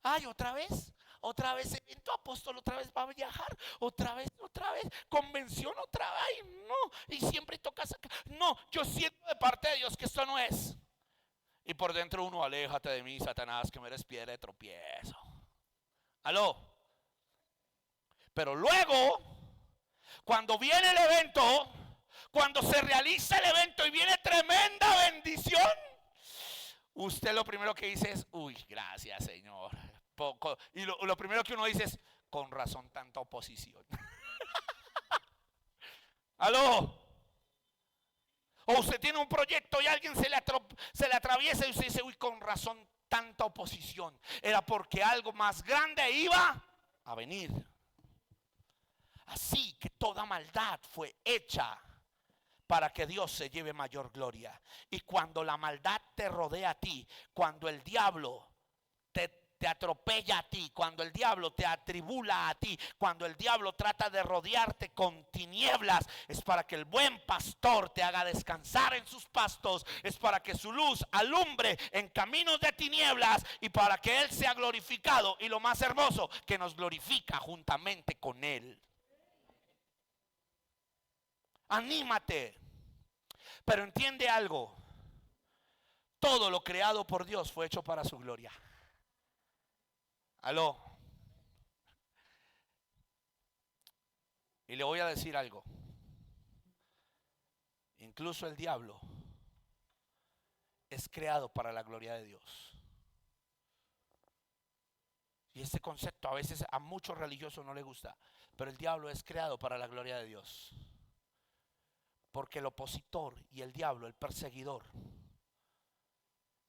Speaker 1: Ay, otra vez evento apóstol, otra vez va a viajar, otra vez, convención, otra vez, ay, no, y siempre toca sacar. No, yo siento de parte de Dios que esto no es. Y por dentro uno: aléjate de mí, Satanás, que me eres piedra de tropiezo. Aló. Pero luego, cuando viene el evento, cuando se realiza el evento y viene tremenda bendición, usted lo primero que dice es: uy, gracias, Señor. Y lo primero que uno dice es: con razón tanta oposición. Aló. O usted tiene un proyecto y alguien se le atraviesa y usted dice: uy, con razón tanta oposición. Era porque algo más grande iba a venir. Así que toda maldad fue hecha para que Dios se lleve mayor gloria. Y cuando la maldad te rodea a ti, cuando el diablo te atropella a ti, cuando el diablo te atribula a ti, cuando el diablo trata de rodearte con tinieblas, es para que el buen pastor te haga descansar en sus pastos, es para que su luz alumbre en caminos de tinieblas y para que Él sea glorificado, y lo más hermoso, que nos glorifica juntamente con Él. Anímate, pero entiende algo: todo lo creado por Dios fue hecho para su gloria. Aló. Y le voy a decir algo: incluso el diablo es creado para la gloria de Dios. Y este concepto a veces a muchos religiosos no les gusta, pero el diablo es creado para la gloria de Dios. Porque el opositor y el diablo, el perseguidor,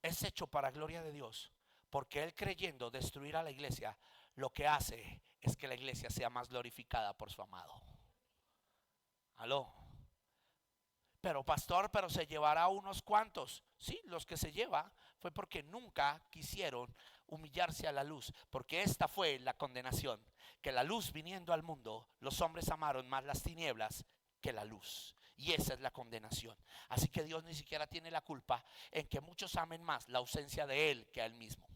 Speaker 1: es hecho para gloria de Dios. Porque él, creyendo destruir a la iglesia, lo que hace es que la iglesia sea más glorificada por su amado. Aló. Pero pastor, pero se llevará a unos cuantos. Sí, los que se lleva fue porque nunca quisieron humillarse a la luz. Porque esta fue la condenación, que la luz viniendo al mundo, los hombres amaron más las tinieblas que la luz. Y esa es la condenación. Así que Dios ni siquiera tiene la culpa en que muchos amen más la ausencia de Él que a Él mismo.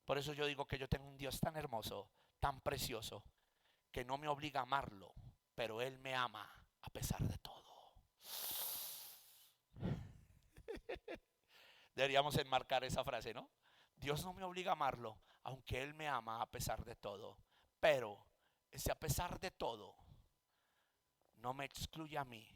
Speaker 1: Por eso yo digo que yo tengo un Dios tan hermoso, tan precioso, que no me obliga a amarlo, pero Él me ama a pesar de todo. Deberíamos enmarcar esa frase, ¿no? Dios no me obliga a amarlo, aunque Él me ama a pesar de todo. Pero ese a pesar de todo no me excluye a mí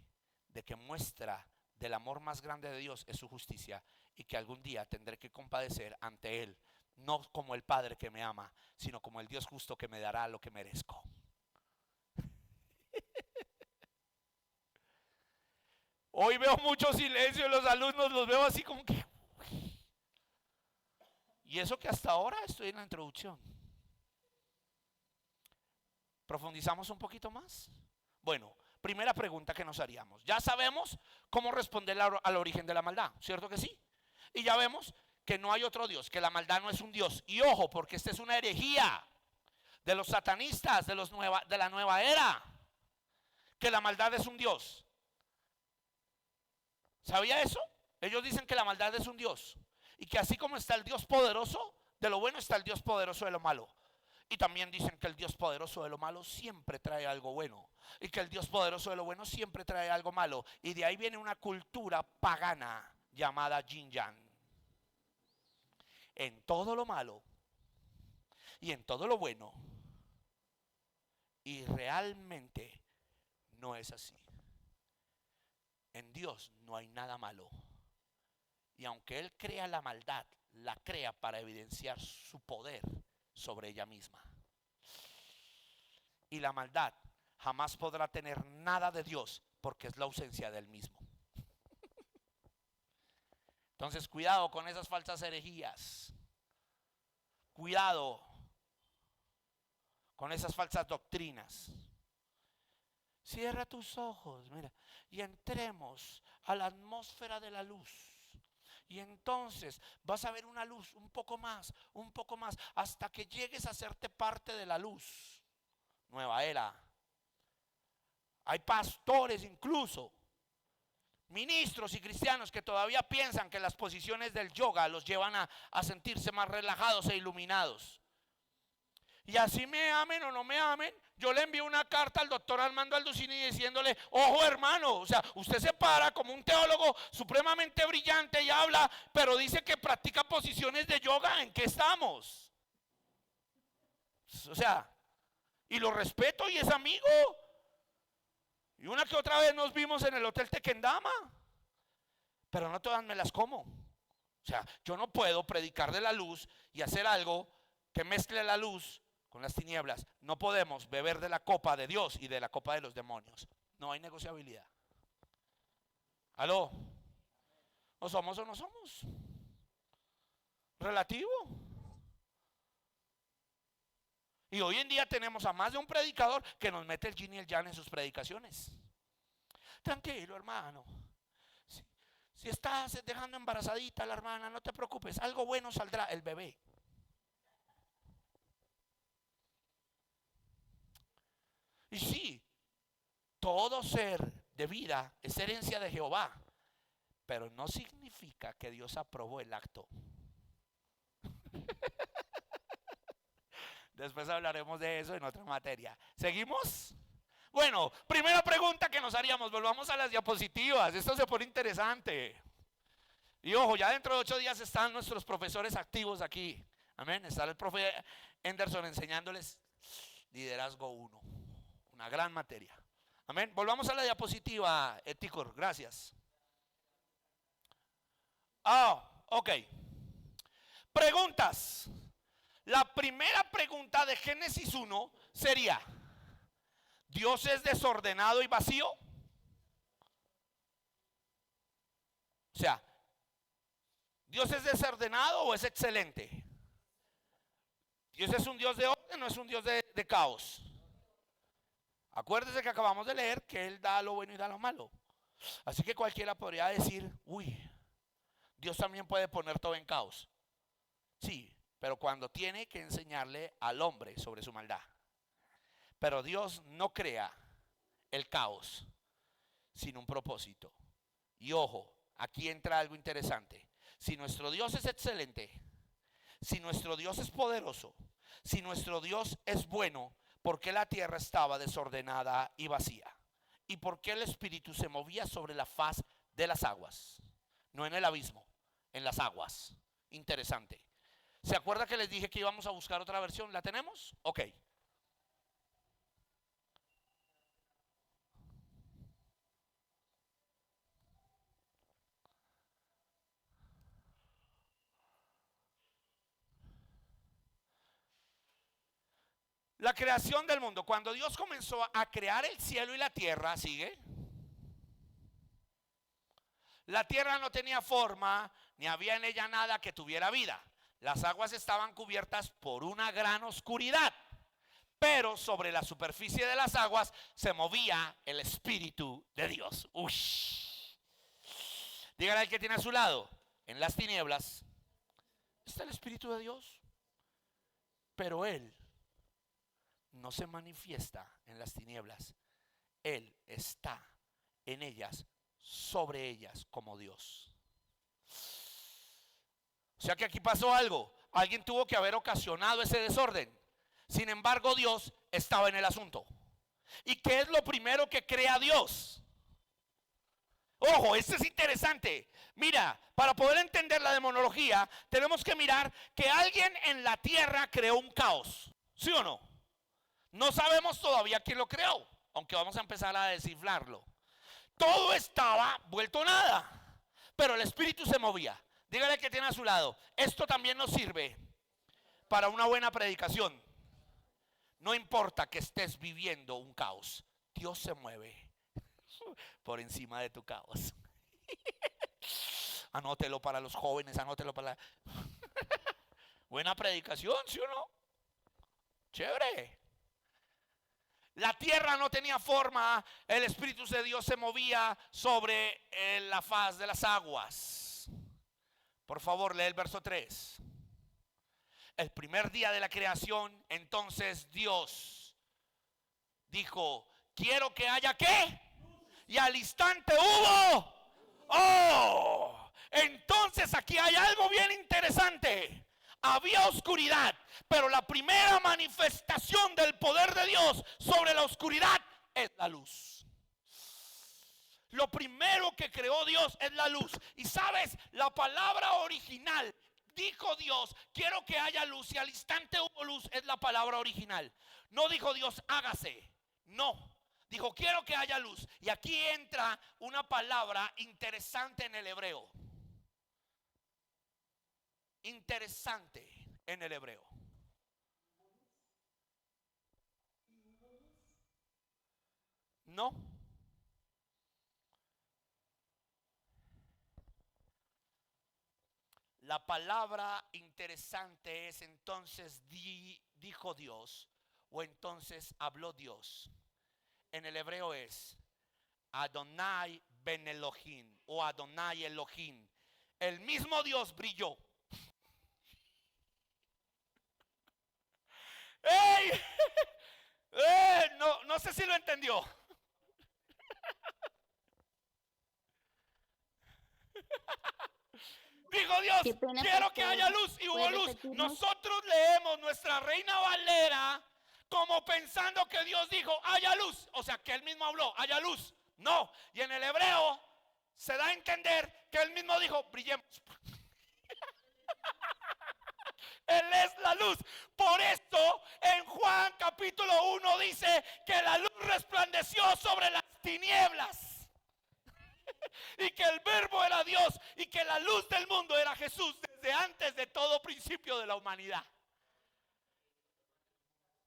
Speaker 1: de que muestra del amor más grande de Dios es su justicia, y que algún día tendré que compadecer ante Él, no como el Padre que me ama, sino como el Dios justo que me dará lo que merezco. Hoy veo mucho silencio en los alumnos, los veo así como que... Y eso que hasta ahora estoy en la introducción. ¿Profundizamos un poquito más? Bueno, primera pregunta que nos haríamos. Ya sabemos cómo responder al origen de la maldad, ¿cierto que sí? Y ya vemos que no hay otro Dios, que la maldad no es un Dios. Y ojo, porque esta es una herejía de los satanistas, de la nueva era, que la maldad es un Dios. ¿Sabía eso? Ellos dicen que la maldad es un Dios, y que así como está el Dios poderoso de lo bueno, está el Dios poderoso de lo malo. Y también dicen que el Dios poderoso de lo malo siempre trae algo bueno, y que el Dios poderoso de lo bueno siempre trae algo malo. Y de ahí viene una cultura pagana llamada Yin Yang. En todo lo malo y en todo lo bueno. Y realmente no es así. En Dios no hay nada malo. Y aunque Él crea la maldad, la crea para evidenciar su poder sobre ella misma. Y la maldad jamás podrá tener nada de Dios, porque es la ausencia del mismo. Entonces, cuidado con esas falsas herejías. Cuidado con esas falsas doctrinas. Cierra tus ojos, mira, y entremos a la atmósfera de la luz. Y entonces vas a ver una luz un poco más, hasta que llegues a hacerte parte de la luz. Nueva era. Hay pastores, incluso ministros y cristianos, que todavía piensan que las posiciones del yoga los llevan a sentirse más relajados e iluminados. Y así me amen o no me amen, yo le envío una carta al doctor Armando Alducini diciéndole: ojo hermano, o sea, usted se para como un teólogo supremamente brillante y habla, pero dice que practica posiciones de yoga. ¿En qué estamos? O sea, y lo respeto y es amigo. Y una que otra vez nos vimos en el Hotel Tequendama, pero no todas me las como. O sea, yo no puedo predicar de la luz y hacer algo que mezcle la luz con las tinieblas. No podemos beber de la copa de Dios y de la copa de los demonios. No hay negociabilidad. ¿Aló? ¿O somos o no somos? Relativo. Y hoy en día tenemos a más de un predicador que nos mete el yin y el yang en sus predicaciones. Tranquilo, hermano. Si estás dejando embarazadita a la hermana, no te preocupes, algo bueno saldrá, el bebé. Y sí, todo ser de vida es herencia de Jehová, pero no significa que Dios aprobó el acto. Después hablaremos de eso en otra materia. ¿Seguimos? Bueno, primera pregunta que nos haríamos, volvamos a las diapositivas, esto se pone interesante. Y ojo, ya dentro de 8 días están nuestros profesores activos aquí. Amén, está el profe Henderson enseñándoles liderazgo 1, una gran materia. Amén, volvamos a la diapositiva, Eticor, gracias. Ok. Preguntas. La primera pregunta de Génesis 1 sería: ¿Dios es desordenado y vacío? O sea, ¿Dios es desordenado o es excelente? Dios es un Dios de orden, no es un Dios de caos. Acuérdese que acabamos de leer que Él da lo bueno y da lo malo. Así que cualquiera podría decir, uy, Dios también puede poner todo en caos. Sí, pero cuando tiene que enseñarle al hombre sobre su maldad. Pero Dios no crea el caos sin un propósito. Y ojo, aquí entra algo interesante. Si nuestro Dios es excelente, si nuestro Dios es poderoso, si nuestro Dios es bueno, ¿por qué la tierra estaba desordenada y vacía? ¿Y por qué el Espíritu se movía sobre la faz de las aguas? No en el abismo, en las aguas. Interesante. ¿Se acuerda que les dije que íbamos a buscar otra versión? ¿La tenemos? Ok. La creación del mundo. Cuando Dios comenzó a crear el cielo y la tierra, ¿sigue? La tierra no tenía forma, ni había en ella nada que tuviera vida. Las aguas estaban cubiertas por una gran oscuridad, pero sobre la superficie de las aguas se movía el Espíritu de Dios. Ush. Dígale al que tiene a su lado, en las tinieblas está el Espíritu de Dios, pero Él no se manifiesta en las tinieblas. Él está en ellas, sobre ellas como Dios. O sea que aquí pasó algo. Alguien tuvo que haber ocasionado ese desorden. Sin embargo, Dios estaba en el asunto. ¿Y qué es lo primero que crea Dios? Ojo, esto es interesante. Mira, para poder entender la demonología, tenemos que mirar que alguien en la tierra creó un caos. ¿Sí o no? No sabemos todavía quién lo creó, aunque vamos a empezar a descifrarlo. Todo estaba vuelto nada, pero el Espíritu se movía. Dígale que tiene a su lado, esto también nos sirve para una buena predicación. No importa que estés viviendo un caos, Dios se mueve por encima de tu caos. Anótelo para los jóvenes, anótelo para buena predicación, ¿sí o no? Chévere. La tierra no tenía forma, el Espíritu de Dios se movía sobre la faz de las aguas. Por favor, lee el verso 3. El primer día de la creación, entonces Dios dijo, quiero que haya ¿qué? Y al instante hubo. ¡Oh! Entonces aquí hay algo bien interesante. Había oscuridad, pero la primera manifestación del poder de Dios sobre la oscuridad es la luz. Lo primero que creó Dios es la luz. Y sabes, la palabra original, dijo Dios, quiero que haya luz, y al instante hubo luz, es la palabra original. No dijo Dios, hágase. No. Dijo, quiero que haya luz. Y aquí entra una palabra interesante en el hebreo. Interesante en el hebreo. No. La palabra interesante es entonces dijo Dios, o entonces habló Dios. En el hebreo es Adonai ben Elohim o Adonai Elohim. El mismo Dios brilló. ¡Ey! No sé si lo entendió. Dijo Dios,
Speaker 7: Qué pena,
Speaker 1: quiero que
Speaker 7: pastor.
Speaker 1: haya luz, y hubo
Speaker 7: ¿Puede
Speaker 1: luz.
Speaker 7: repetirnos?
Speaker 1: Nosotros leemos nuestra Reina Valera como pensando que Dios dijo, haya luz. O sea, que Él mismo habló, haya luz. No, y en el hebreo se da a entender que Él mismo dijo, brillemos. Él es la luz. Por esto en Juan capítulo 1 dice que la luz resplandeció sobre las tinieblas. Y que el verbo era Dios y que la luz del mundo era Jesús desde antes de todo principio de la humanidad.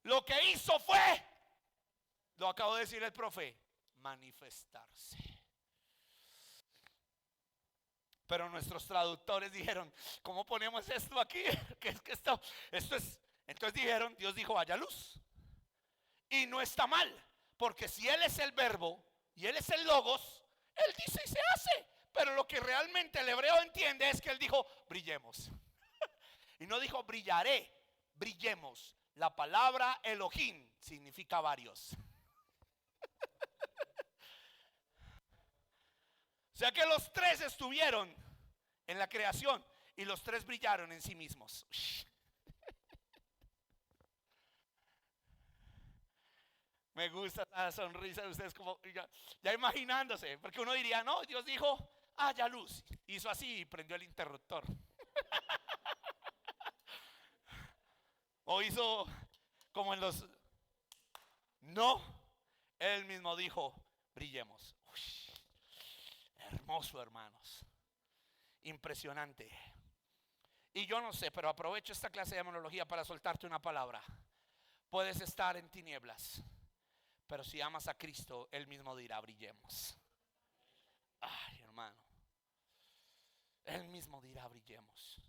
Speaker 1: Lo que hizo fue Lo acabo de decir el profe, manifestarse. Pero nuestros traductores dijeron, ¿cómo ponemos esto aquí? Que es que esto es. Entonces dijeron, Dios dijo, haya luz. Y no está mal, porque si Él es el verbo y Él es el logos, Él dice y se hace. Pero lo que realmente el hebreo entiende es que Él dijo, brillemos. Y no dijo brillaré, brillemos. La palabra Elohim significa varios. O sea que los tres estuvieron en la creación y los tres brillaron en sí mismos. Me gusta la sonrisa de ustedes, como ya imaginándose, porque uno diría, no, Dios dijo, haya luz. Hizo así y prendió el interruptor. O hizo como en los... No, Él mismo dijo, brillemos. Uy, hermoso, hermanos. Impresionante. Y yo no sé, pero aprovecho esta clase de demonología para soltarte una palabra. Puedes estar en tinieblas, pero si amas a Cristo, Él mismo dirá, brillemos. Ay, hermano. Él mismo dirá, brillemos.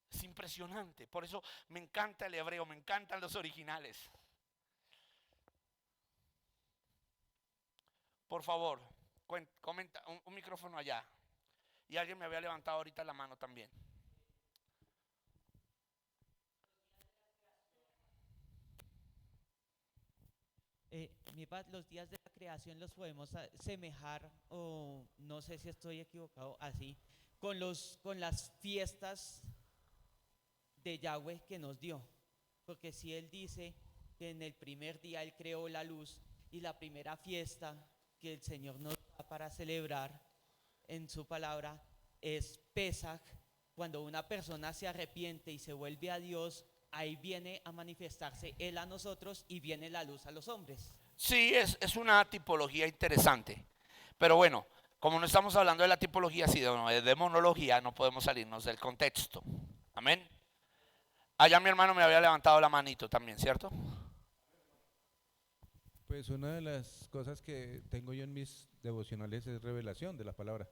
Speaker 1: Es impresionante. Por eso me encanta el hebreo, me encantan los originales. Por favor, comenta un micrófono allá. Y alguien me había levantado ahorita la mano también.
Speaker 7: Mi paz, los días de la creación los podemos semejar, o no sé si estoy equivocado, así, con las fiestas de Yahweh que nos dio. Porque si Él dice que en el primer día Él creó la luz, y la primera fiesta que el Señor nos da para celebrar en su palabra es Pesaj, cuando una persona se arrepiente y se vuelve a Dios, ahí viene a manifestarse Él a nosotros y viene la luz a los hombres.
Speaker 1: Sí, es una tipología interesante. Pero bueno, como no estamos hablando de la tipología, sino de demonología, no podemos salirnos del contexto. Amén. Allá mi hermano me había levantado la manito también, ¿cierto?
Speaker 8: Pues una de las cosas que tengo yo en mis devocionales es revelación de la palabra.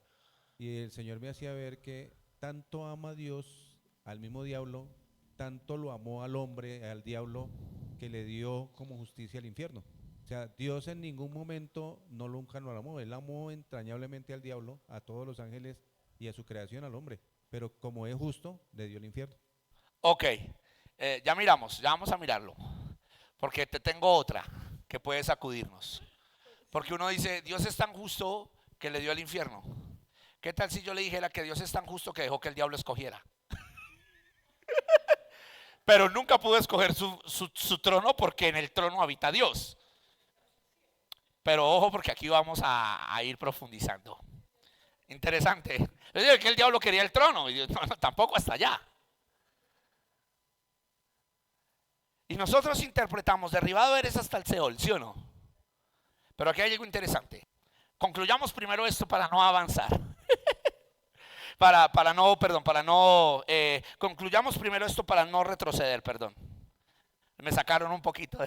Speaker 8: Y el Señor me hacía ver que tanto ama a Dios al mismo diablo, tanto lo amó al hombre, al diablo, que le dio como justicia al infierno. O sea, Dios en ningún momento nunca lo amó. Él amó entrañablemente al diablo, a todos los ángeles y a su creación, al hombre. Pero como es justo, le dio el infierno.
Speaker 1: Ok, ya miramos, ya vamos a mirarlo. Porque te tengo otra que puede sacudirnos. Porque uno dice, Dios es tan justo que le dio el infierno. ¿Qué tal si yo le dijera que Dios es tan justo que dejó que el diablo escogiera? Pero nunca pudo escoger su trono, porque en el trono habita Dios. Pero ojo, porque aquí vamos a ir profundizando. Interesante. Yo digo que el diablo quería el trono y Dios, no, tampoco hasta allá. Y nosotros interpretamos, derribado eres hasta el Seol, ¿sí o no? Pero aquí hay algo interesante. Concluyamos primero esto para no avanzar. Concluyamos primero esto para no retroceder, perdón. Me sacaron un poquito,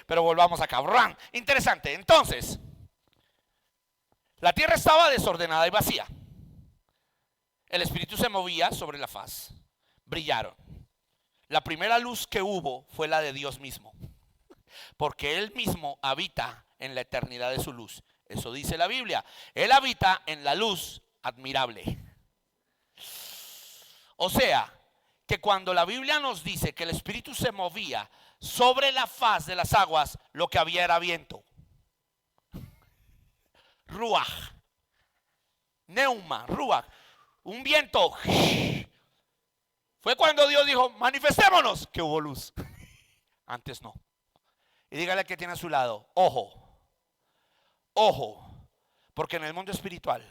Speaker 1: pero volvamos acá. Interesante. Entonces, la tierra estaba desordenada y vacía. El Espíritu se movía sobre la faz. Brillaron. La primera luz que hubo fue la de Dios mismo, porque Él mismo habita en la eternidad de su luz. Eso dice la Biblia. Él habita en la luz admirable. O sea, que cuando la Biblia nos dice que el Espíritu se movía sobre la faz de las aguas, lo que había era viento. Ruach. Neuma, ruach. Un viento. Fue cuando Dios dijo, manifestémonos, que hubo luz. Antes no. Y dígale que tiene a su lado, ojo, ojo, porque en el mundo espiritual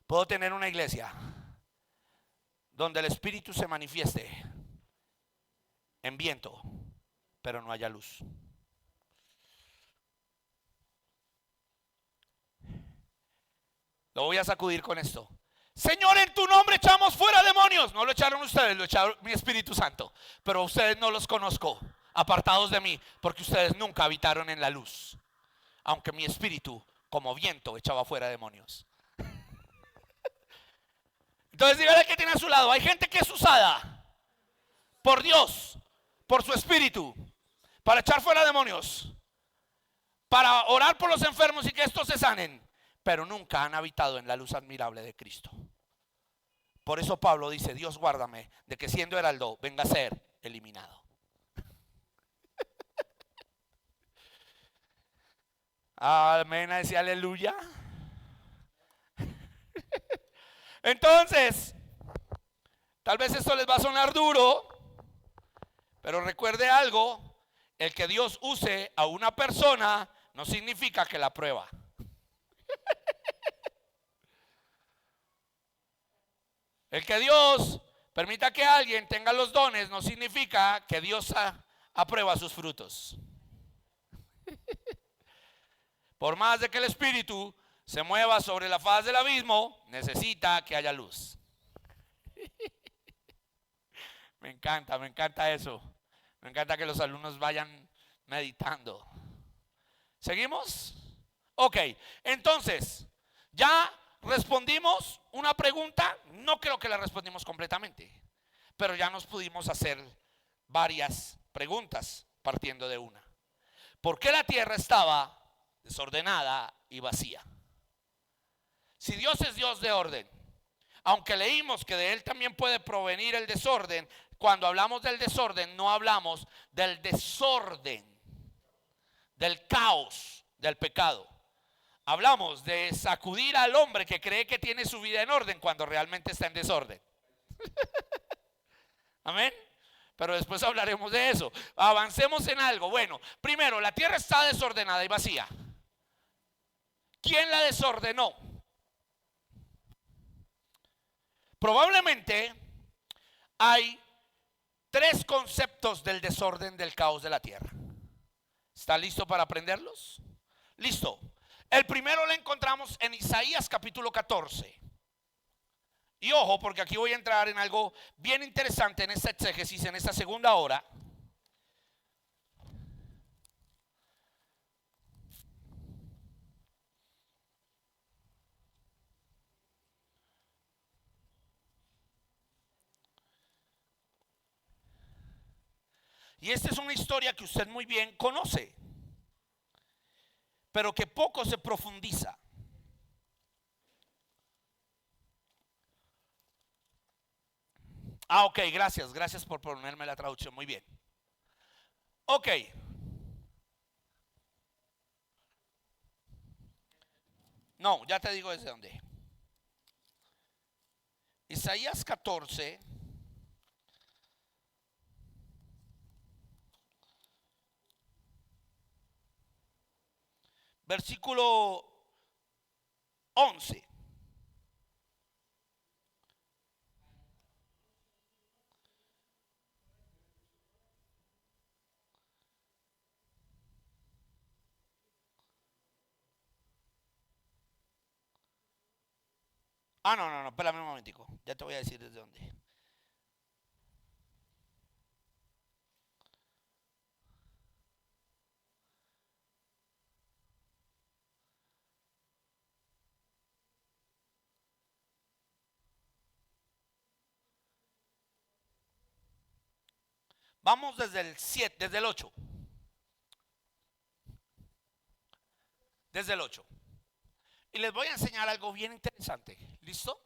Speaker 1: puedo tener una iglesia donde el Espíritu se manifieste en viento, pero no haya luz. Lo voy a sacudir con esto. Señor, en tu nombre echamos fuera demonios. No lo echaron ustedes, lo echaron mi Espíritu Santo, pero ustedes no los conozco. apartados de mí, porque ustedes nunca habitaron en la luz, aunque mi espíritu como viento echaba fuera demonios. Entonces dígale que tiene a su lado, hay gente que es usada por Dios, por su espíritu, para echar fuera demonios, para orar por los enfermos y que estos se sanen, pero nunca han habitado en la luz admirable de Cristo. Por eso Pablo dice, Dios guárdame de que siendo heraldo venga a ser eliminado. Amén, decía aleluya. Entonces, tal vez esto les va a sonar duro, pero recuerde algo, el que Dios use a una persona no significa que la prueba. El que Dios permita que alguien tenga los dones no significa que Dios aprueba sus frutos. Por más de que el espíritu se mueva sobre la faz del abismo, necesita que haya luz. Me encanta eso. Me encanta que los alumnos vayan meditando. ¿Seguimos? Ok, entonces, ya respondimos una pregunta. No creo que la respondimos completamente, pero ya nos pudimos hacer varias preguntas partiendo de una. ¿Por qué la tierra estaba desordenada y vacía? Si Dios es Dios de orden, aunque leímos que de Él también puede provenir el desorden, cuando hablamos del desorden no hablamos del desorden, del caos, del pecado. Hablamos de sacudir al hombre que cree que tiene su vida en orden cuando realmente está en desorden. Amén. Pero después hablaremos de eso. Avancemos en algo. Bueno, primero, la tierra está desordenada y vacía. ¿Quién la desordenó? Probablemente hay tres conceptos del desorden, del caos de la tierra. ¿Está listo para aprenderlos? Listo. El primero lo encontramos en Isaías capítulo 14. Y ojo, porque aquí voy a entrar en algo bien interesante en esta exégesis, en esta segunda hora. Y esta es una historia que usted muy bien conoce, pero que poco se profundiza. Ok, gracias por ponerme la traducción, muy bien. Ok. No, ya te digo desde dónde. Isaías 14. Versículo 11. No, espérame un momentico. Ya te voy a decir desde dónde. Vamos desde el 7, desde el 8. Desde el 8. Y les voy a enseñar algo bien interesante. ¿Listo?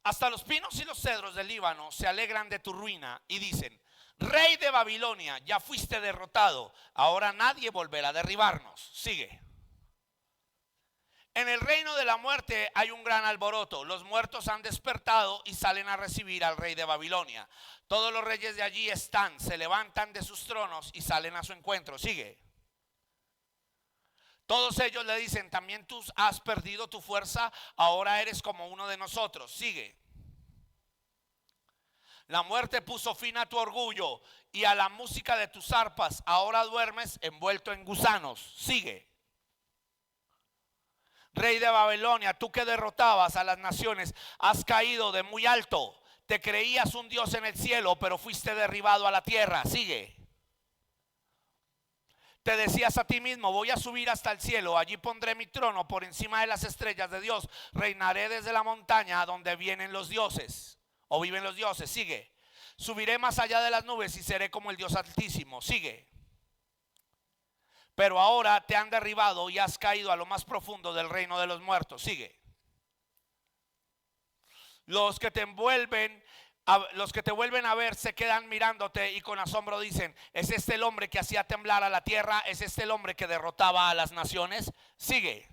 Speaker 1: Hasta los pinos y los cedros del Líbano se alegran de tu ruina y dicen: Rey de Babilonia, ya fuiste derrotado, ahora nadie volverá a derribarnos. Sigue. En el reino de la muerte hay un gran alboroto. Los muertos han despertado y salen a recibir al rey de Babilonia. Todos los reyes de allí están, se levantan de sus tronos y salen a su encuentro. Sigue. Todos ellos le dicen: también tú has perdido tu fuerza, ahora eres como uno de nosotros. Sigue. La muerte puso fin a tu orgullo y a la música de tus arpas. Ahora duermes envuelto en gusanos. Sigue. Rey de Babilonia, tú que derrotabas a las naciones, has caído de muy alto. Te creías un Dios en el cielo, pero fuiste derribado a la tierra. Sigue. Te decías a ti mismo, voy a subir hasta el cielo, allí pondré mi trono por encima de las estrellas de Dios. Reinaré desde la montaña donde vienen los dioses, o viven los dioses. Sigue. Subiré más allá de las nubes y seré como el Dios Altísimo. Sigue. Pero ahora te han derribado y has caído a lo más profundo del reino de los muertos. Sigue. Los que te vuelven a ver se quedan mirándote y con asombro dicen, ¿es este el hombre que hacía temblar a la tierra? ¿Es este el hombre que derrotaba a las naciones? Sigue.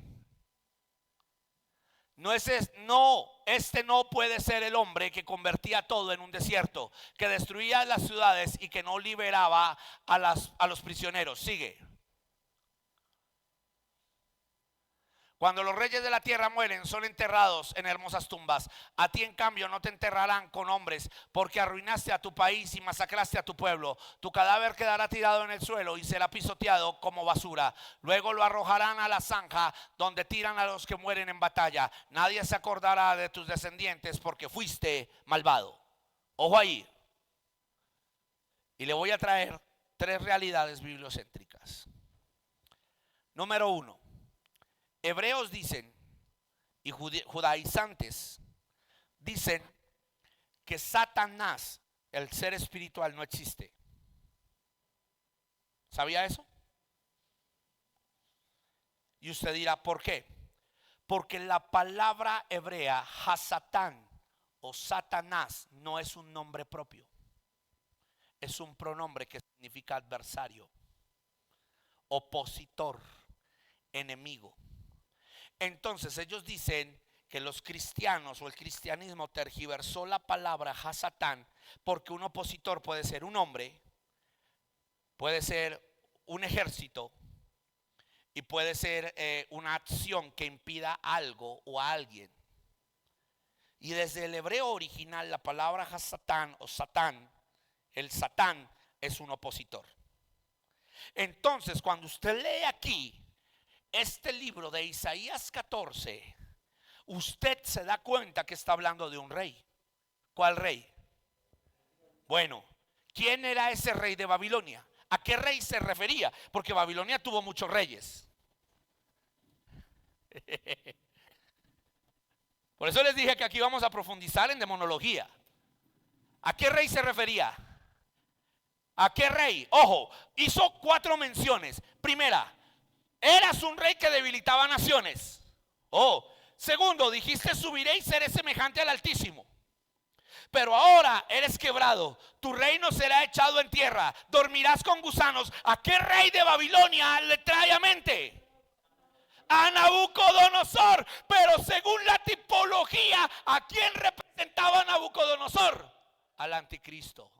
Speaker 1: Este no puede ser el hombre que convertía todo en un desierto, que destruía las ciudades y que no liberaba a los prisioneros. Sigue. Cuando los reyes de la tierra mueren, son enterrados en hermosas tumbas. A ti, en cambio, no te enterrarán con hombres, porque arruinaste a tu país y masacraste a tu pueblo. Tu cadáver quedará tirado en el suelo y será pisoteado como basura. Luego lo arrojarán a la zanja donde tiran a los que mueren en batalla. Nadie se acordará de tus descendientes porque fuiste malvado. Ojo ahí. Y le voy a traer 3 realidades bibliocéntricas. Número 1. Hebreos dicen, y judaizantes dicen, que Satanás, el ser espiritual, no existe. ¿Sabía eso? Y usted dirá, ¿por qué? Porque la palabra hebrea Hasatán o Satanás no es un nombre propio. Es un pronombre que significa adversario, opositor, enemigo. Entonces ellos dicen que los cristianos o el cristianismo tergiversó la palabra Hasatán, porque un opositor puede ser un hombre, puede ser un ejército y puede ser una acción que impida algo o a alguien. Y desde el hebreo original la palabra Hasatán o Satán, el Satán es un opositor. Entonces cuando usted lee aquí este libro de Isaías 14, usted se da cuenta que está hablando de un rey. ¿Cuál rey? Bueno, ¿quién era ese rey de Babilonia? ¿A qué rey se refería? Porque Babilonia tuvo muchos reyes. Por eso les dije que aquí vamos a profundizar en demonología. ¿A qué rey se refería? ¿A qué rey? Ojo, hizo 4 menciones. Primera, eras un rey que debilitaba naciones. Segundo, dijiste subiré y seré semejante al Altísimo. Pero ahora eres quebrado, tu reino será echado en tierra, dormirás con gusanos. ¿A qué rey de Babilonia le trae a mente? A Nabucodonosor. Pero según la tipología, ¿a quién representaba Nabucodonosor? Al anticristo.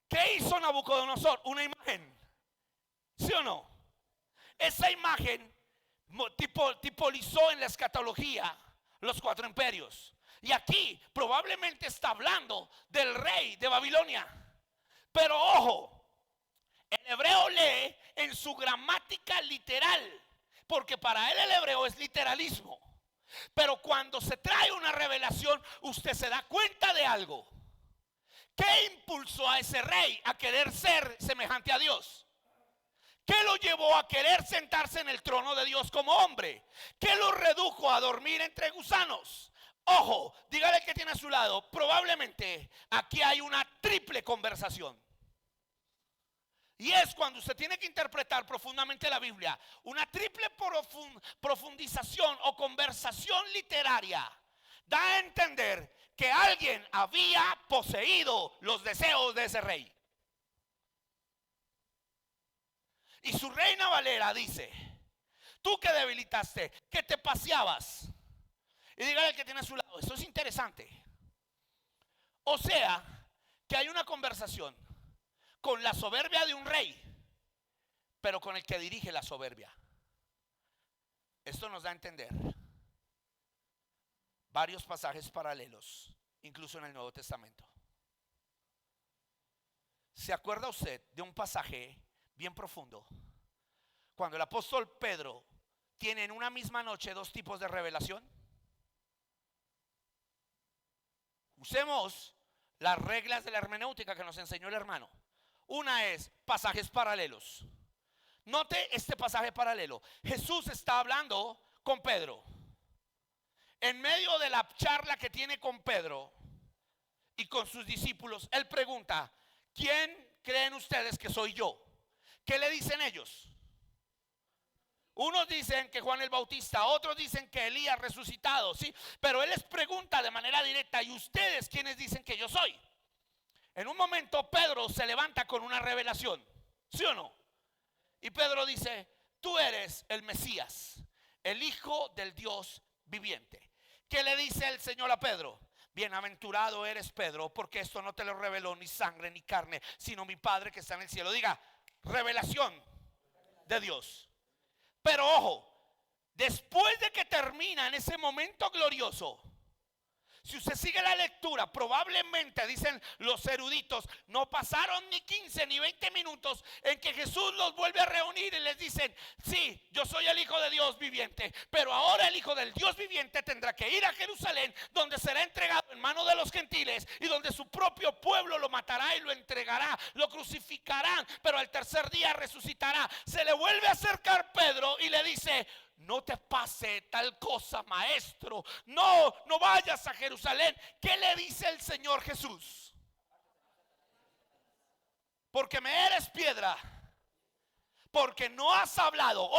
Speaker 1: ¿Qué hizo Nabucodonosor? Una imagen, ¿sí o no? Esa imagen tipolizó en la escatología los 4 imperios. Y aquí probablemente está hablando del rey de Babilonia. Pero ojo, el hebreo lee en su gramática literal, porque para él el hebreo es literalismo. Pero cuando se trae una revelación, usted se da cuenta de algo. ¿Qué impulsó a ese rey a querer ser semejante a Dios? ¿Qué lo llevó a querer sentarse en el trono de Dios como hombre? ¿Qué lo redujo a dormir entre gusanos? Ojo, dígale que tiene a su lado, probablemente aquí hay una triple conversación. Y es cuando usted tiene que interpretar profundamente la Biblia, una triple profundización o conversación literaria. Da a entender que alguien había poseído los deseos de ese rey. Y su reina Valera dice, tú que debilitaste, que te paseabas. Y dígale al que tiene a su lado, eso es interesante. O sea, que hay una conversación con la soberbia de un rey, pero con el que dirige la soberbia. Esto nos da a entender varios pasajes paralelos, incluso en el Nuevo Testamento. ¿Se acuerda usted de un pasaje bien profundo? Cuando el apóstol Pedro tiene en una misma noche dos tipos de revelación? Usemos las reglas de la hermenéutica que nos enseñó el hermano. Una es pasajes paralelos. Note este pasaje paralelo. Jesús está hablando con Pedro. En medio de la charla que tiene con Pedro y con sus discípulos, él pregunta: ¿quién creen ustedes que soy yo? ¿Qué le dicen ellos? Unos dicen que Juan el Bautista, otros dicen que Elías resucitado, ¿sí? Pero él les pregunta de manera directa: ¿y ustedes quiénes dicen que yo soy? En un momento Pedro se levanta con una revelación, ¿sí o no? Y Pedro dice: tú eres el Mesías, el Hijo del Dios viviente. ¿Qué le dice el Señor a Pedro? Bienaventurado eres, Pedro, porque esto no te lo reveló ni sangre ni carne, sino mi Padre que está en el cielo. Diga: revelación de Dios. Pero ojo, después de que termina en ese momento glorioso, si usted sigue la lectura, probablemente, dicen los eruditos, no pasaron ni 15 ni 20 minutos en que Jesús los vuelve a reunir y les dicen: sí, yo soy el Hijo de Dios viviente, pero ahora el Hijo del Dios viviente tendrá que ir a Jerusalén, donde será entregado en manos de los gentiles y donde su propio pueblo lo matará y lo entregará, lo crucificarán, pero al tercer día resucitará. Se le vuelve a acercar Pedro y le dice: no te pase tal cosa, maestro. No vayas a Jerusalén. ¿Qué le dice el Señor Jesús? Porque me eres piedra, porque no has hablado.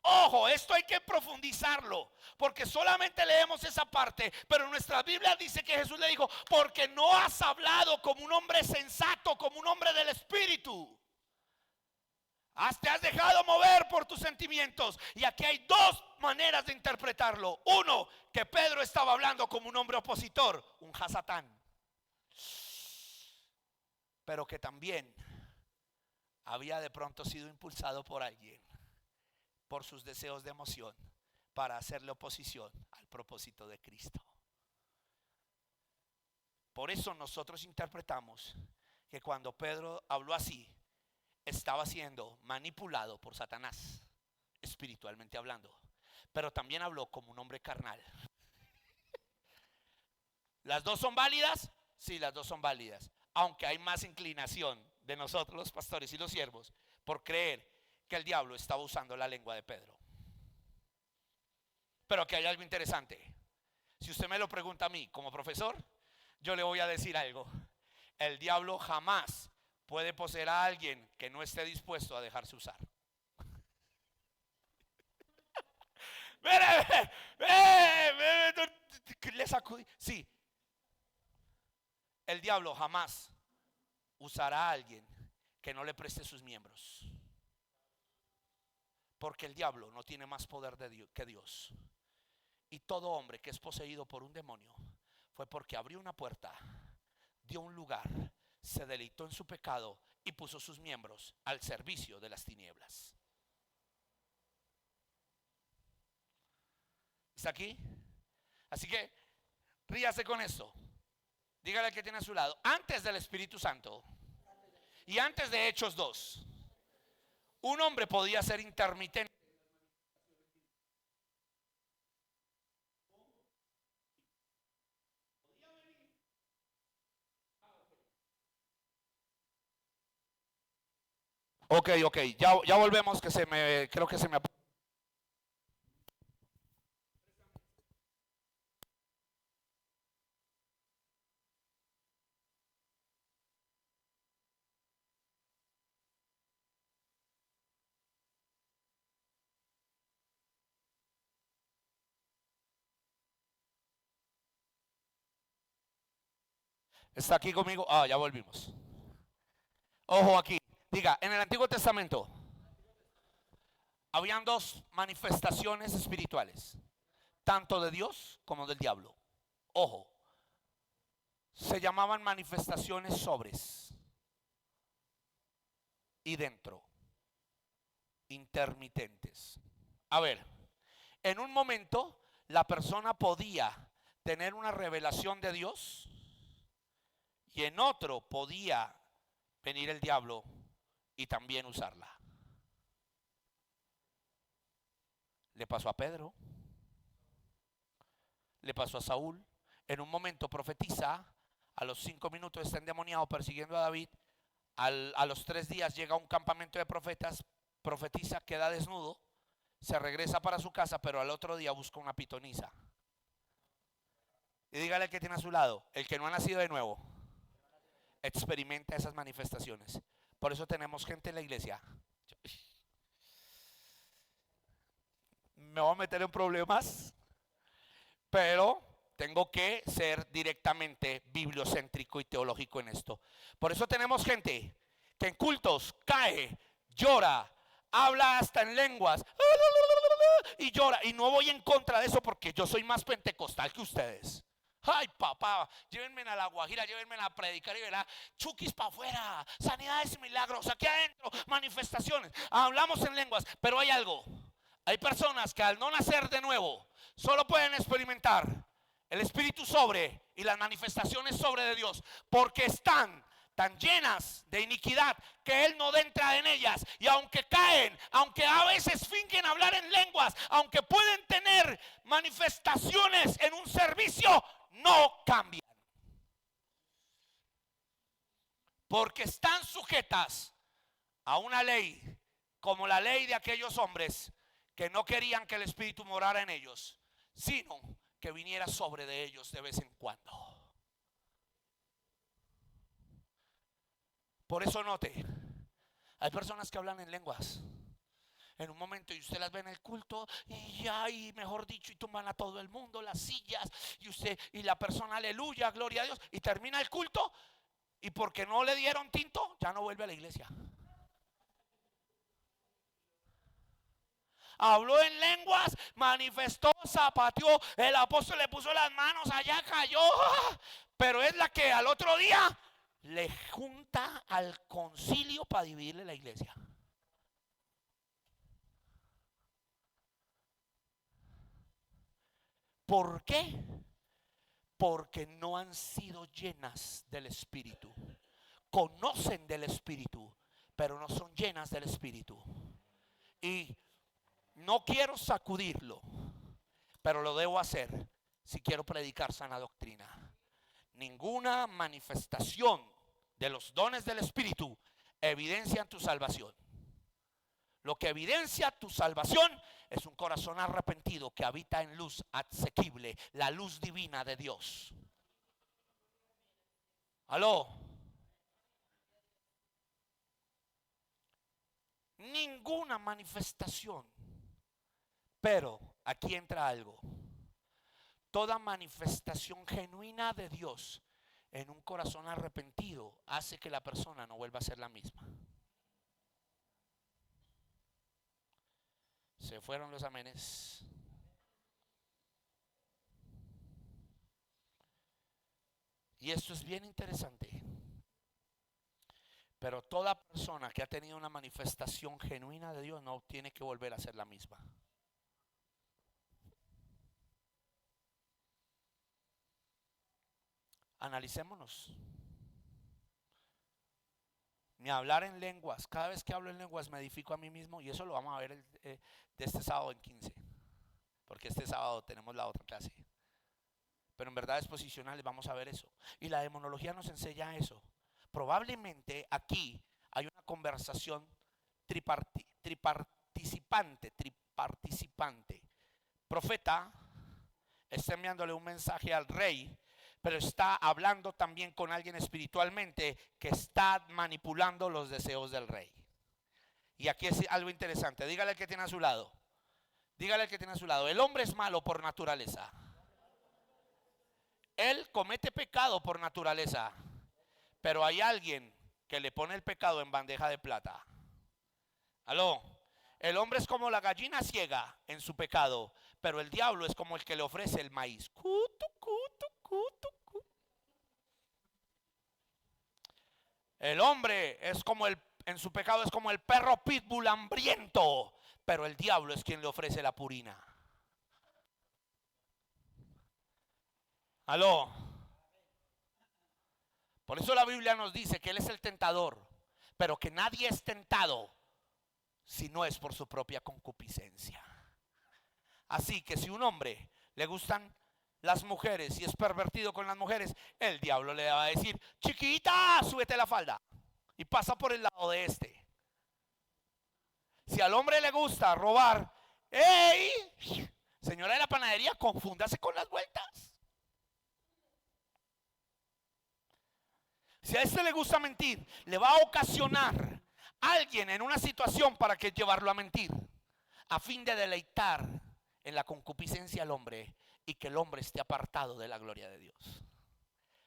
Speaker 1: Ojo, esto hay que profundizarlo, porque solamente leemos esa parte, pero nuestra Biblia dice que Jesús le dijo: porque no has hablado como un hombre sensato, como un hombre del Espíritu. Te has dejado mover por tus sentimientos. Y aquí hay dos maneras de interpretarlo. Uno, que Pedro estaba hablando como un hombre opositor, un Hasatán, pero que también había de pronto sido impulsado por alguien, por sus deseos de emoción, para hacerle oposición al propósito de Cristo. Por eso nosotros interpretamos que cuando Pedro habló así, estaba siendo manipulado por Satanás, espiritualmente hablando, pero también habló como un hombre carnal. ¿Las dos son válidas? Sí, las dos son válidas, aunque hay más inclinación de nosotros los pastores y los siervos por creer que el diablo estaba usando la lengua de Pedro. Pero aquí hay algo interesante. Si usted me lo pregunta a mí como profesor, yo le voy a decir algo: el diablo jamás puede poseer a alguien que no esté dispuesto a dejarse usar. Le sacudí. Sí, el diablo jamás usará a alguien que no le preste sus miembros, porque el diablo no tiene más poder de Dios que Dios. Y todo hombre que es poseído por un demonio fue porque abrió una puerta, dio un lugar, se deleitó en su pecado y puso sus miembros al servicio de las tinieblas. ¿Está aquí? Así que ríase con esto. Dígale al que tiene a su lado: antes del Espíritu Santo y antes de Hechos 2, un hombre podía ser intermitente. Ok, ya volvemos, que creo que se me... ¿Está aquí conmigo? Ya volvimos. Ojo aquí. Diga: en el Antiguo Testamento habían dos manifestaciones espirituales, tanto de Dios como del diablo. Ojo, se llamaban manifestaciones sobres y dentro, intermitentes. A ver, en un momento la persona podía tener una revelación de Dios y en otro podía venir el diablo y también usarla. Le pasó a Pedro, le pasó a Saúl. En un momento profetiza, a los 5 minutos está endemoniado persiguiendo a David. A los 3 días llega a un campamento de profetas, profetiza, queda desnudo, se regresa para su casa, pero al otro día busca una pitonisa. Y dígale al que tiene a su lado, el que no ha nacido de nuevo, experimenta esas manifestaciones. Por eso tenemos gente en la iglesia. Me voy a meter en problemas, pero tengo que ser directamente bibliocéntrico y teológico en esto. Por eso tenemos gente que en cultos cae, llora, habla hasta en lenguas y llora. Y no voy en contra de eso porque yo soy más pentecostal que ustedes. Ay, papá, llévenme a la Guajira, llévenme a predicar y verá, chuquis para afuera, sanidades y milagros, aquí adentro, manifestaciones. Hablamos en lenguas, pero hay algo. Hay personas que al no nacer de nuevo, solo pueden experimentar el Espíritu sobre y las manifestaciones sobre de Dios, porque están tan llenas de iniquidad que Él no entra en ellas. Y aunque caen, aunque a veces fingen hablar en lenguas, aunque pueden tener manifestaciones en un servicio, no cambian, porque están sujetas a una ley, como la ley de aquellos hombres que no querían que el Espíritu morara en ellos, sino que viniera sobre de ellos de vez en cuando. Por eso note, hay personas que hablan en lenguas en un momento y usted las ve en el culto y ya, y mejor dicho, y tumban a todo el mundo, las sillas, y usted y la persona, aleluya, gloria a Dios, y termina el culto y porque no le dieron tinto, ya no vuelve a la iglesia. Habló en lenguas, manifestó, zapateó, el apóstol le puso las manos, allá cayó, pero es la que al otro día le junta al concilio para dividirle la iglesia. ¿Por qué? Porque no han sido llenas del Espíritu. Conocen del Espíritu, pero no son llenas del Espíritu. Y no quiero sacudirlo, pero lo debo hacer si quiero predicar sana doctrina. Ninguna manifestación de los dones del Espíritu evidencia tu salvación. Lo que evidencia tu salvación es un corazón arrepentido que habita en luz asequible, la luz divina de Dios. ¿Aló? Ninguna manifestación. Pero aquí entra algo. Toda manifestación genuina de Dios en un corazón arrepentido hace que la persona no vuelva a ser la misma. Se fueron los amenes. Y esto es bien interesante. Pero toda persona que ha tenido una manifestación genuina de Dios no tiene que volver a ser la misma. Analicémonos. Mi hablar en lenguas, cada vez que hablo en lenguas me edifico a mí mismo, y eso lo vamos a ver de este sábado en 15, porque este sábado tenemos la otra clase. Pero en verdades posicionales vamos a ver eso. Y la demonología nos enseña eso. Probablemente aquí hay una conversación triparticipante. Profeta está enviándole un mensaje al rey, pero está hablando también con alguien espiritualmente que está manipulando los deseos del rey. Y aquí es algo interesante. Dígale al que tiene a su lado. Dígale al que tiene a su lado. El hombre es malo por naturaleza. Él comete pecado por naturaleza. Pero hay alguien que le pone el pecado en bandeja de plata. ¿Aló? El hombre es como la gallina ciega en su pecado, pero el diablo es como el que le ofrece el maíz. Cutu, cutu, cutu, cutu. El hombre es como en su pecado es como el perro pitbull hambriento, pero el diablo es quien le ofrece la purina. ¿Aló? Por eso la Biblia nos dice que Él es el tentador, pero que nadie es tentado si no es por su propia concupiscencia. Así que si un hombre le gustan las mujeres y es pervertido con las mujeres, el diablo le va a decir, chiquita, súbete la falda y pasa por el lado de este. Si al hombre le gusta robar, ¡ey! Señora de la panadería, confúndase con las vueltas. Si a este le gusta mentir, le va a ocasionar a alguien en una situación para que llevarlo a mentir, a fin de deleitar en la concupiscencia al hombre y que el hombre esté apartado de la gloria de Dios.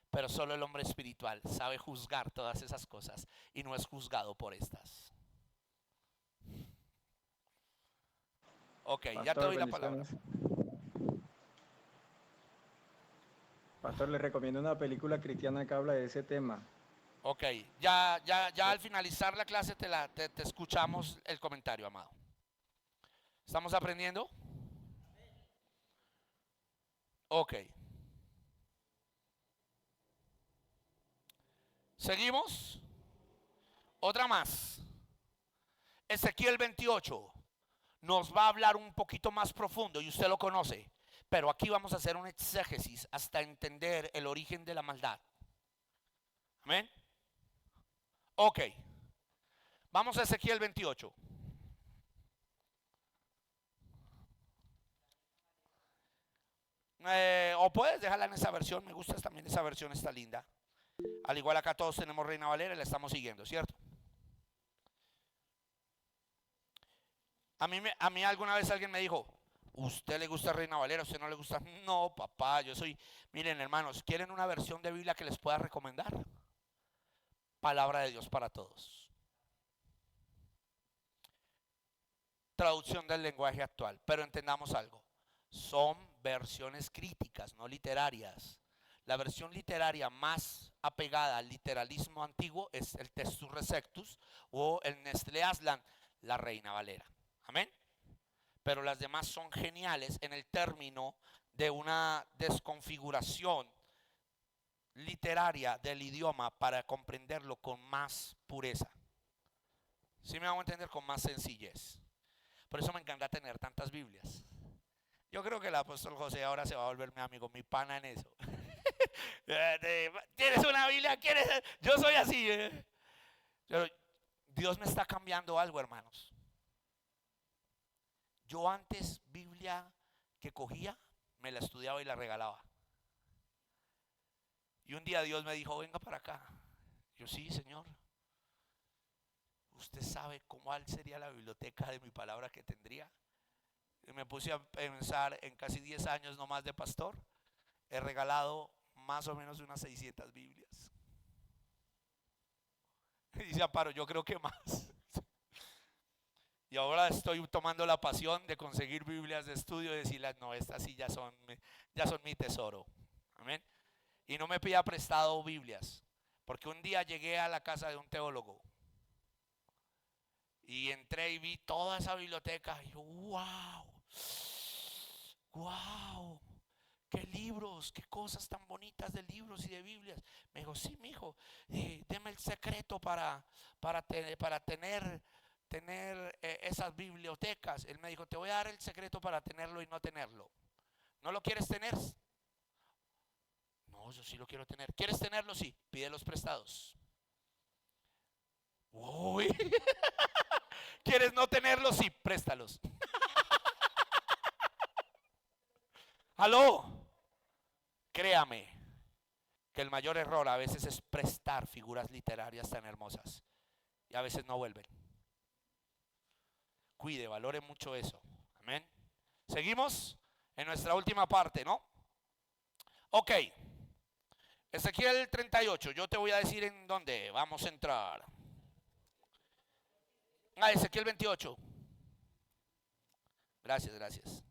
Speaker 1: Pero solo el hombre espiritual sabe juzgar todas esas cosas y no es juzgado por estas. Ok, ya te doy la palabra.
Speaker 9: Pastor, le recomiendo una película cristiana que habla de ese tema.
Speaker 1: Ok, ya al finalizar la clase te escuchamos el comentario, amado. ¿Estamos aprendiendo? Ok. ¿Seguimos? Otra más. Ezequiel 28 nos va a hablar un poquito más profundo y usted lo conoce. Pero aquí vamos a hacer un exégesis hasta entender el origen de la maldad. Amén. Ok. Vamos a Ezequiel 28. O puedes dejarla en esa versión. Me gusta también esa versión, está linda. Al igual acá todos tenemos Reina Valera y la estamos siguiendo, ¿cierto? A mí alguna vez alguien me dijo, ¿usted le gusta Reina Valera? ¿Usted no le gusta? No, papá, yo soy... Miren, hermanos, ¿quieren una versión de Biblia que les pueda recomendar? Palabra de Dios para todos. Traducción del lenguaje actual. Pero entendamos algo. Son versiones críticas, no literarias. La versión literaria más apegada al literalismo antiguo es el Textus Receptus o el Nestlé Aslan, la Reina Valera. Amén. Pero las demás son geniales en el término de una desconfiguración literaria del idioma para comprenderlo con más pureza. ¿Sí me hago entender? Con más sencillez. Por eso me encanta tener tantas Biblias. Yo creo que el apóstol José ahora se va a volver mi amigo, mi pana en eso. ¿Tienes una Biblia? ¿Quieres? Yo soy así. Pero Dios me está cambiando algo, hermanos. Yo antes Biblia que cogía, me la estudiaba y la regalaba. Y un día Dios me dijo, venga para acá. Yo, sí, Señor. ¿Usted sabe cuál sería la biblioteca de mi palabra que tendría? Y me puse a pensar, en casi 10 años no más de pastor, he regalado más o menos unas 600 Biblias. Y dice Amparo, yo creo que más. Y ahora estoy tomando la pasión de conseguir Biblias de estudio y decirles, no, estas sí ya son mi tesoro. Amén. Y no me pida prestado Biblias, porque un día llegué a la casa de un teólogo y entré y vi toda esa biblioteca y yo, wow, qué libros, qué cosas tan bonitas de libros y de Biblias. Me dijo, sí, mijo, deme el secreto para tener esas bibliotecas. Él me dijo, te voy a dar el secreto para tenerlo y no tenerlo. ¿No lo quieres tener? No, yo sí lo quiero tener. ¿Quieres tenerlo? Sí, pídelos prestados. Uy. ¿Quieres no tenerlos? Sí, préstalos. Aló. Créame que el mayor error a veces es prestar figuras literarias tan hermosas y a veces no vuelven. Cuide, valore mucho eso. Amén. Seguimos en nuestra última parte, ¿no? Ok. Ezequiel 38. Yo te voy a decir en dónde vamos a entrar. Ezequiel 28. Gracias.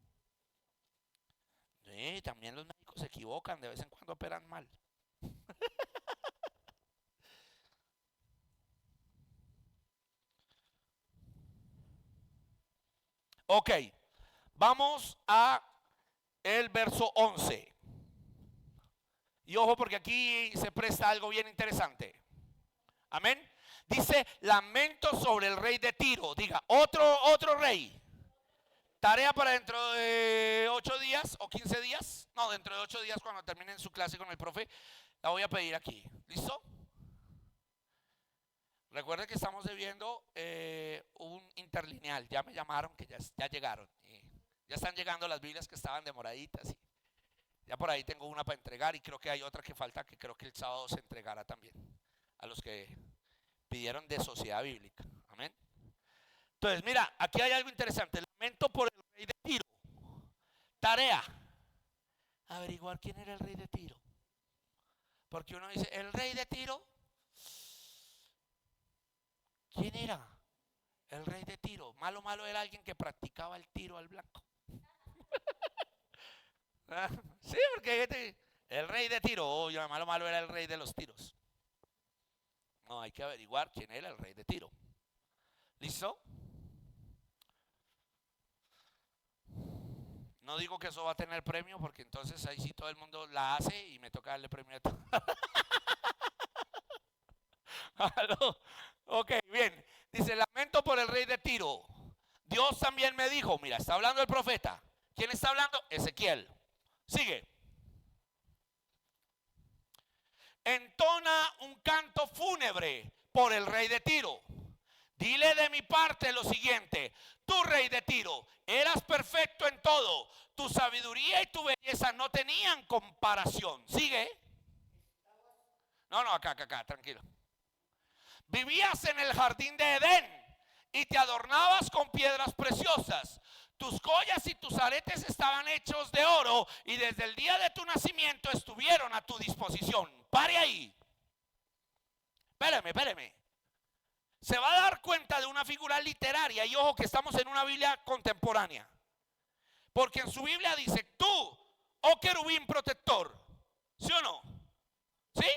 Speaker 1: Sí, también los médicos se equivocan, de vez en cuando operan mal. Ok, vamos a el verso 11. Y ojo porque aquí se presta algo bien interesante. Amén. Dice, lamento sobre el rey de Tiro. Diga, otro rey. Tarea para dentro de 8 días o 15 días. No, dentro de 8 días cuando terminen su clase con el profe. La voy a pedir aquí. ¿Listo? Recuerden que estamos debiendo un interlineal. Ya me llamaron que ya llegaron. Ya están llegando las Biblias que estaban demoraditas. Ya por ahí tengo una para entregar y creo que hay otra que falta que creo que el sábado se entregará también a los que pidieron de sociedad bíblica. Amén. Entonces, mira, aquí hay algo interesante. Lamento por el rey de Tiro. Tarea: averiguar quién era el rey de Tiro. Porque uno dice, el rey de Tiro, ¿quién era? El rey de Tiro. Malo, malo era alguien que practicaba el tiro al blanco. Sí, porque el rey de Tiro, oye, malo, malo era el rey de los tiros. No, hay que averiguar quién era el rey de Tiro. ¿Listo? No digo que eso va a tener premio, porque entonces ahí sí todo el mundo la hace y me toca darle premio a todo. Ok, bien. Dice, lamento por el rey de Tiro. Dios también me dijo, mira, está hablando el profeta. ¿Quién está hablando? Ezequiel. Sigue. Entona un canto fúnebre por el rey de Tiro. Dile de mi parte lo siguiente: tú, rey de Tiro, eras perfecto en todo. Tu sabiduría y tu belleza no tenían comparación. Sigue. No, acá, tranquilo. Vivías en el jardín de Edén y te adornabas con piedras preciosas. Tus joyas y tus aretes estaban hechos de oro y desde el día de tu nacimiento estuvieron a tu disposición. Pare ahí. Espéreme. Se va a dar cuenta de una figura literaria, y ojo que estamos en una Biblia contemporánea. Porque en su Biblia dice, tú, oh querubín protector. ¿Sí o no? ¿Sí?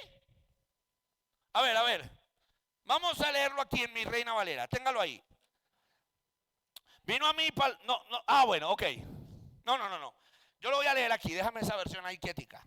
Speaker 1: A ver. Vamos a leerlo aquí en mi Reina Valera. Téngalo ahí. Vino a mí bueno, ok. No. Yo lo voy a leer aquí. Déjame esa versión ahí quietica.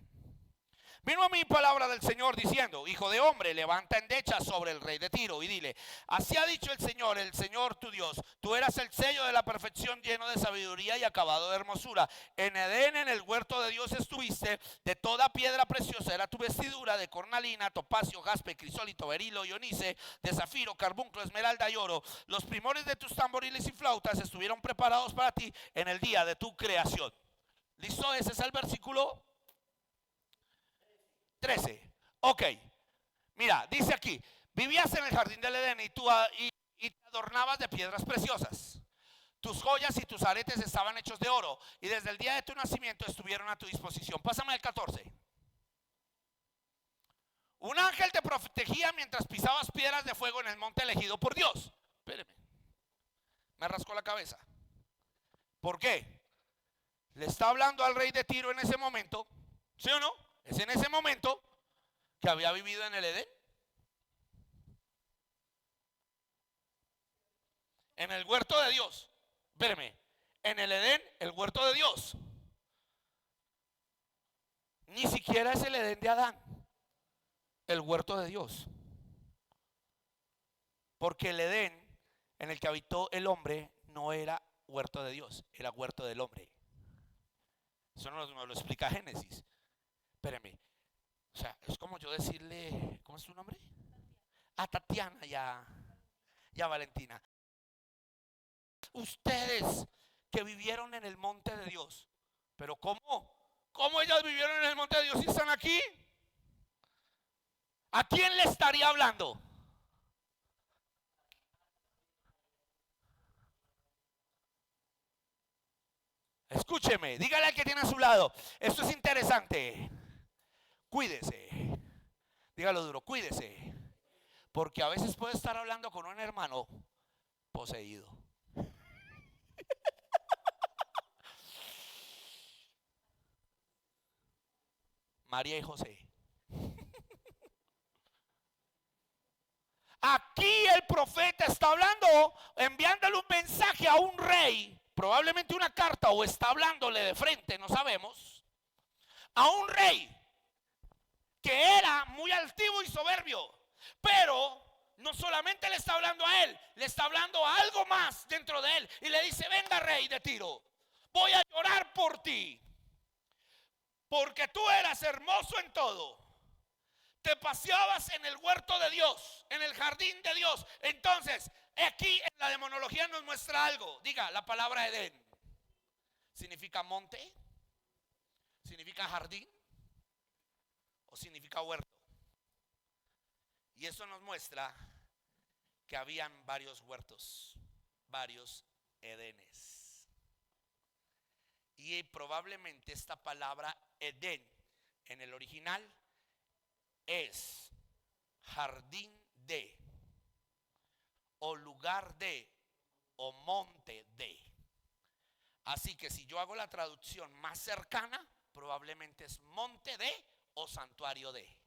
Speaker 1: Vino a mí palabra del Señor diciendo: hijo de hombre, levanta endecha sobre el rey de Tiro y dile: así ha dicho el Señor tu Dios, tú eras el sello de la perfección, lleno de sabiduría y acabado de hermosura. En Edén, en el huerto de Dios estuviste, de toda piedra preciosa era tu vestidura, de cornalina, topacio, jaspe, crisólito, berilo, ionice, de zafiro, carbunclo, esmeralda y oro. Los primores de tus tamboriles y flautas estuvieron preparados para ti en el día de tu creación. ¿Listo? Ese es el versículo 13. Ok, mira, dice aquí: vivías en el jardín del Edén y te adornabas de piedras preciosas. Tus joyas y tus aretes estaban hechos de oro y desde el día de tu nacimiento estuvieron a tu disposición. Pásame el 14. Un ángel te protegía mientras pisabas piedras de fuego en el monte elegido por Dios. Espéreme, me rascó la cabeza. ¿Por qué? Le está hablando al rey de Tiro en ese momento, ¿sí o no? Es en ese momento que había vivido en el Edén, en el huerto de Dios. Espérame, en el Edén, el huerto de Dios. Ni siquiera es el Edén de Adán, el huerto de Dios. Porque el Edén en el que habitó el hombre no era huerto de Dios, era huerto del hombre. Eso nos lo explica Génesis. Espérame, o sea, es como yo decirle, ¿cómo es tu nombre? A Tatiana y a Valentina. Ustedes que vivieron en el monte de Dios. Pero ¿cómo ellas vivieron en el monte de Dios y están aquí? ¿A quién le estaría hablando? Escúcheme, dígale al que tiene a su lado: esto es interesante. Cuídese. Dígalo duro, cuídese. Porque a veces puede estar hablando con un hermano poseído. María y José. Aquí el profeta está hablando, enviándole un mensaje a un rey, probablemente una carta, o está hablándole de frente, no sabemos, a un rey que era muy altivo y soberbio, pero no solamente le está hablando a él, le está hablando a algo más dentro de él. Y le dice: venga, rey de Tiro, voy a llorar por ti, porque tú eras hermoso en todo. Te paseabas en el huerto de Dios, en el jardín de Dios. Entonces, aquí en la demonología nos muestra algo. Diga, la palabra Edén ¿significa monte? ¿Significa jardín? ¿O significa huerto? Y eso nos muestra que habían varios huertos, varios Edenes. Y probablemente esta palabra Edén en el original es jardín de, o lugar de, o monte de. Así que si yo hago la traducción más cercana, probablemente es monte de o santuario de.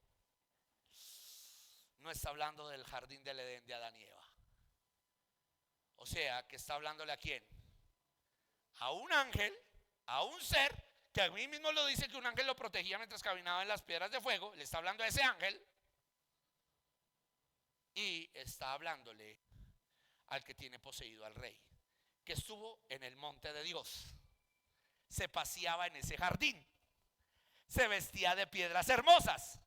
Speaker 1: No está hablando del jardín del Edén de Adán y Eva. O sea, que está hablándole a quién? A un ángel, a un ser que a mí mismo lo dice, que un ángel lo protegía mientras caminaba en las piedras de fuego. Le está hablando a ese ángel. Y está hablándole al que tiene poseído al rey, que estuvo en el monte de Dios, se paseaba en ese jardín, se vestía de piedras hermosas.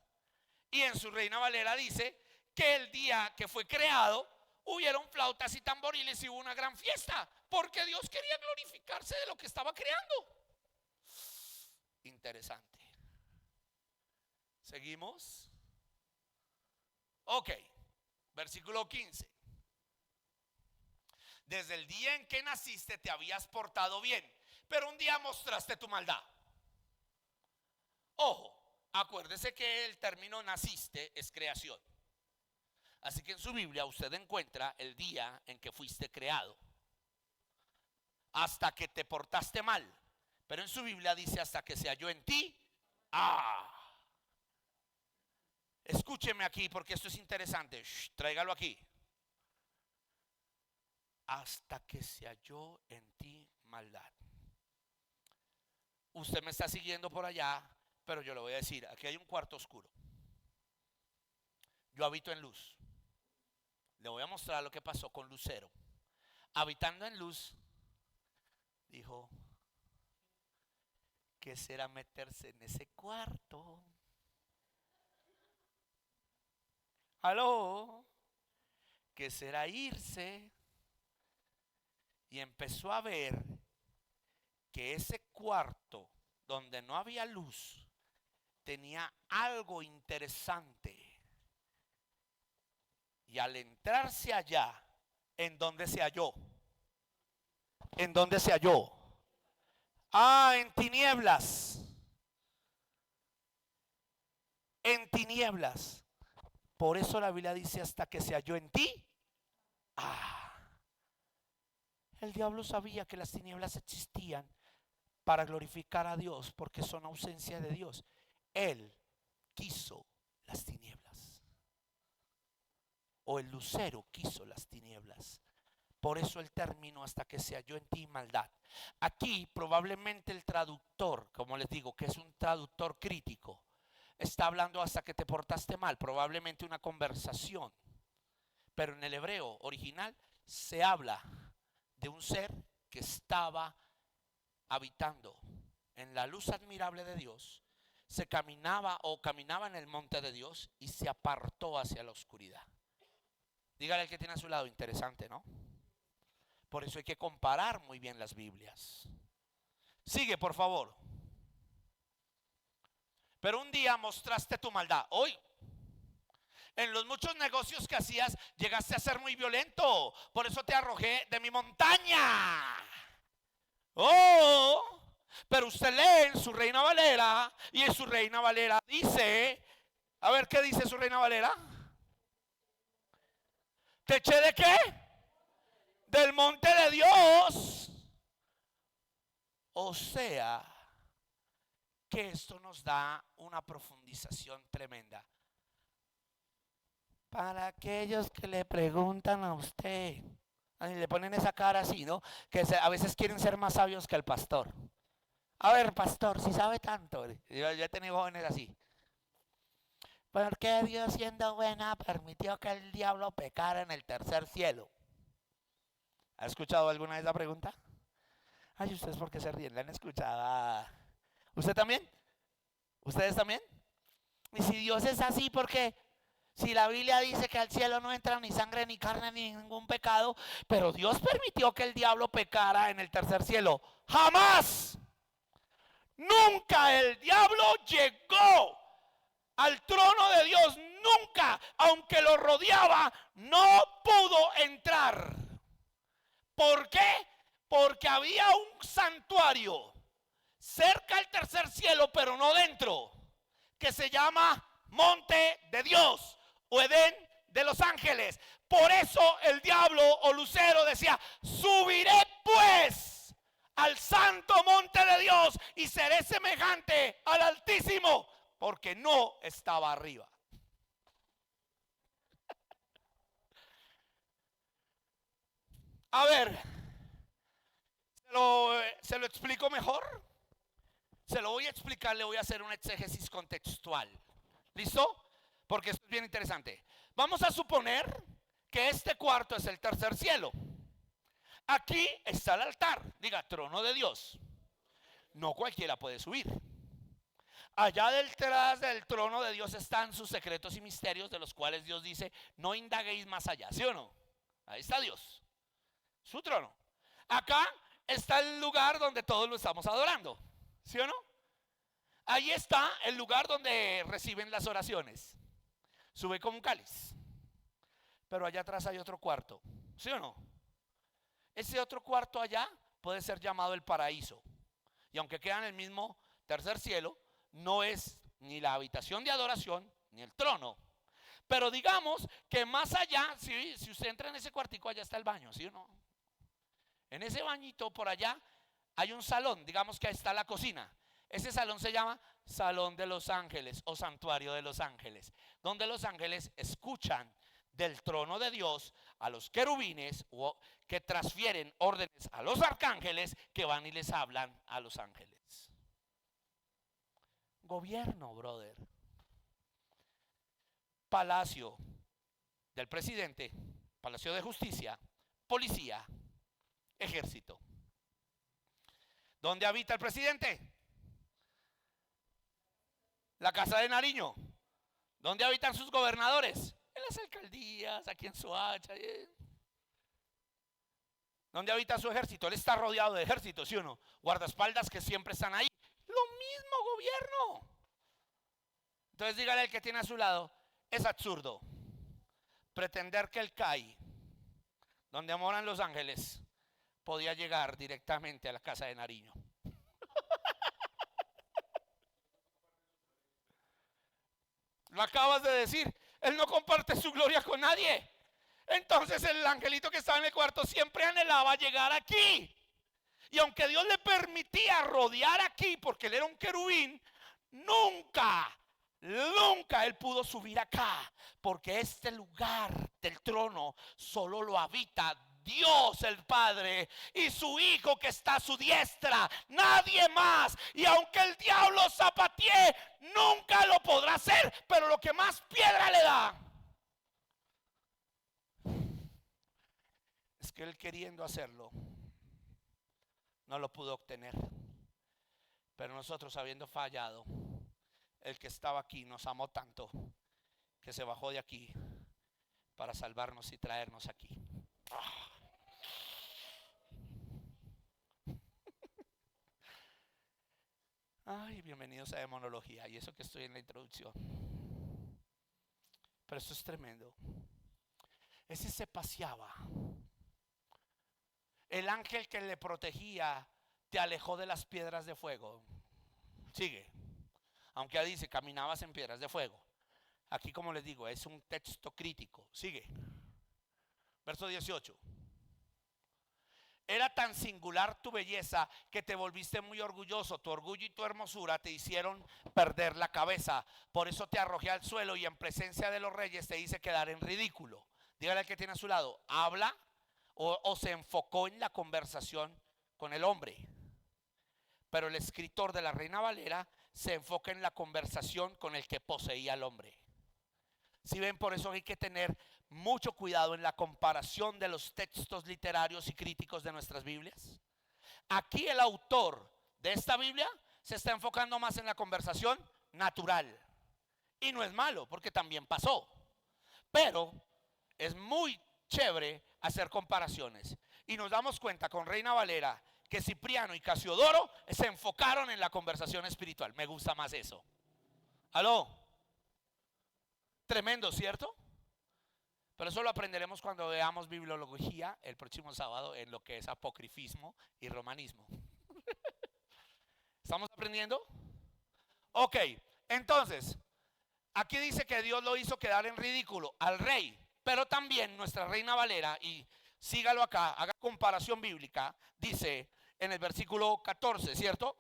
Speaker 1: Y en su Reina Valera dice que el día que fue creado hubieron flautas y tamboriles y hubo una gran fiesta, porque Dios quería glorificarse de lo que estaba creando. Interesante. Seguimos. Ok, versículo 15. Desde el día en que naciste te habías portado bien, pero un día mostraste tu maldad. Ojo, acuérdese que el término naciste es creación. Así que en su Biblia usted encuentra el día en que fuiste creado, hasta que te portaste mal. Pero en su Biblia dice hasta que se halló en ti. Escúcheme aquí porque esto es interesante. Tráigalo aquí. Hasta que se halló en ti maldad. Usted me está siguiendo por allá, pero yo le voy a decir, aquí hay un cuarto oscuro. Yo habito en luz. Le voy a mostrar lo que pasó con Lucero. Habitando en luz, dijo: ¿qué será meterse en ese cuarto? ¿Aló? ¿Qué será irse? Y empezó a ver que ese cuarto donde no había luz tenía algo interesante. Y al entrarse allá, ¿en dónde se halló? ¿En dónde se halló? En tinieblas. En tinieblas. Por eso la Biblia dice hasta que se halló en ti. El diablo sabía que las tinieblas existían para glorificar a Dios, porque son ausencia de Dios. Él quiso las tinieblas. O el lucero quiso las tinieblas. Por eso el término hasta que se halló en ti maldad. Aquí probablemente el traductor, como les digo, que es un traductor crítico, está hablando hasta que te portaste mal, probablemente una conversación. Pero en el hebreo original se habla de un ser que estaba habitando en la luz admirable de Dios, se caminaba en el monte de Dios y se apartó hacia la oscuridad. Dígale al que tiene a su lado, interesante, ¿no? Por eso hay que comparar muy bien las Biblias. Sigue, por favor. Pero un día mostraste tu maldad. Hoy, en los muchos negocios que hacías, llegaste a ser muy violento. Por eso te arrojé de mi montaña. Pero usted lee en su Reina Valera, y en su Reina Valera dice, a ver qué dice su Reina Valera. ¿Te eché de qué? Del monte de Dios. O sea, que esto nos da una profundización tremenda. Para aquellos que le preguntan a usted, le ponen esa cara así, ¿no? Que a veces quieren ser más sabios que el pastor. A ver, pastor, si sabe tanto. Yo he tenido jóvenes así. ¿Por qué Dios, siendo buena, permitió que el diablo pecara en el tercer cielo? ¿Ha escuchado alguna vez la pregunta? Ay, ¿ustedes por qué se ríen? ¿La han escuchado? ¿Usted también? ¿Ustedes también? Y si Dios es así, ¿por qué? Si la Biblia dice que al cielo no entra ni sangre, ni carne, ni ningún pecado, pero Dios permitió que el diablo pecara en el tercer cielo. ¡Jamás! Nunca el diablo llegó al trono de Dios, nunca, aunque lo rodeaba, no pudo entrar. ¿Por qué? Porque había un santuario cerca del tercer cielo, pero no dentro, que se llama Monte de Dios o Edén de los ángeles. Por eso el diablo o Lucero decía: subiré pues al santo monte de Dios y seré semejante al Altísimo, porque no estaba arriba. A ver, ¿se lo explico mejor? Se lo voy a explicar, le voy a hacer un exégesis contextual. ¿Listo? Porque esto es bien interesante. Vamos a suponer que este cuarto es el tercer cielo. Aquí está el altar, diga, trono de Dios. No cualquiera puede subir. Allá detrás del trono de Dios están sus secretos y misterios, de los cuales Dios dice: no indaguéis más allá, ¿sí o no? Ahí está Dios, su trono. Acá está el lugar donde todos lo estamos adorando, ¿sí o no? Ahí está el lugar donde reciben las oraciones. Sube como un cáliz. Pero allá atrás hay otro cuarto, ¿sí o no? Ese otro cuarto allá puede ser llamado el paraíso. Y aunque queda en el mismo tercer cielo, no es ni la habitación de adoración ni el trono. Pero digamos que más allá, si usted entra en ese cuartico, allá está el baño, ¿sí o no? En ese bañito por allá hay un salón, digamos que ahí está la cocina. Ese salón se llama Salón de los Ángeles o Santuario de los Ángeles, donde los ángeles escuchan del trono de Dios a los querubines, o que transfieren órdenes a los arcángeles, que van y les hablan a los ángeles. Gobierno, brother. Palacio del presidente, Palacio de Justicia, policía, ejército. ¿Dónde habita el presidente? La Casa de Nariño. ¿Dónde habitan sus gobernadores? En las alcaldías, aquí en Soacha. ¿Dónde habita su ejército? Él está rodeado de ejércitos, ¿sí o no? Guardaespaldas que siempre están ahí. Lo mismo gobierno. Entonces dígale al que tiene a su lado: es absurdo pretender que el CAI, donde moran los ángeles, podía llegar directamente a la Casa de Nariño. Lo acabas de decir. Él no comparte su gloria con nadie. Entonces el angelito que estaba en el cuarto siempre anhelaba llegar aquí. Y aunque Dios le permitía rodear aquí, porque él era un querubín, nunca él pudo subir acá, porque este lugar del trono solo lo habita Dios el Padre y su Hijo que está a su diestra, nadie más. Y aunque el diablo zapatee, nunca lo podrá hacer, pero lo que más piedra le da es que él, queriendo hacerlo, no lo pudo obtener. Pero nosotros, habiendo fallado, el que estaba aquí nos amó tanto que se bajó de aquí para salvarnos y traernos aquí. Ay, bienvenidos a Demonología. Y eso que estoy en la introducción. Pero esto es tremendo. Ese se paseaba. El ángel que le protegía te alejó de las piedras de fuego. Sigue. Aunque dice caminabas en piedras de fuego. Aquí, como les digo, es un texto crítico. Sigue. Verso 18. Era tan singular tu belleza que te volviste muy orgulloso. Tu orgullo y tu hermosura te hicieron perder la cabeza. Por eso te arrojé al suelo y en presencia de los reyes te hice quedar en ridículo. Dígale al que tiene a su lado: habla o se enfocó en la conversación con el hombre. Pero el escritor de la Reina Valera se enfoca en la conversación con el que poseía al hombre. Si ven, por eso hay que tener mucho cuidado en la comparación de los textos literarios y críticos de nuestras Biblias. Aquí el autor de esta Biblia se está enfocando más en la conversación natural. Y no es malo, porque también pasó. Pero es muy chévere hacer comparaciones. Y nos damos cuenta con Reina Valera que Cipriano y Casiodoro se enfocaron en la conversación espiritual. Me gusta más eso. ¿Aló? Tremendo, ¿cierto? Pero eso lo aprenderemos cuando veamos bibliología el próximo sábado en lo que es apocrifismo y romanismo. ¿Estamos aprendiendo? Ok, entonces, aquí dice que Dios lo hizo quedar en ridículo al rey, pero también nuestra Reina Valera, y sígalo acá, haga comparación bíblica, dice en el versículo 14, ¿cierto?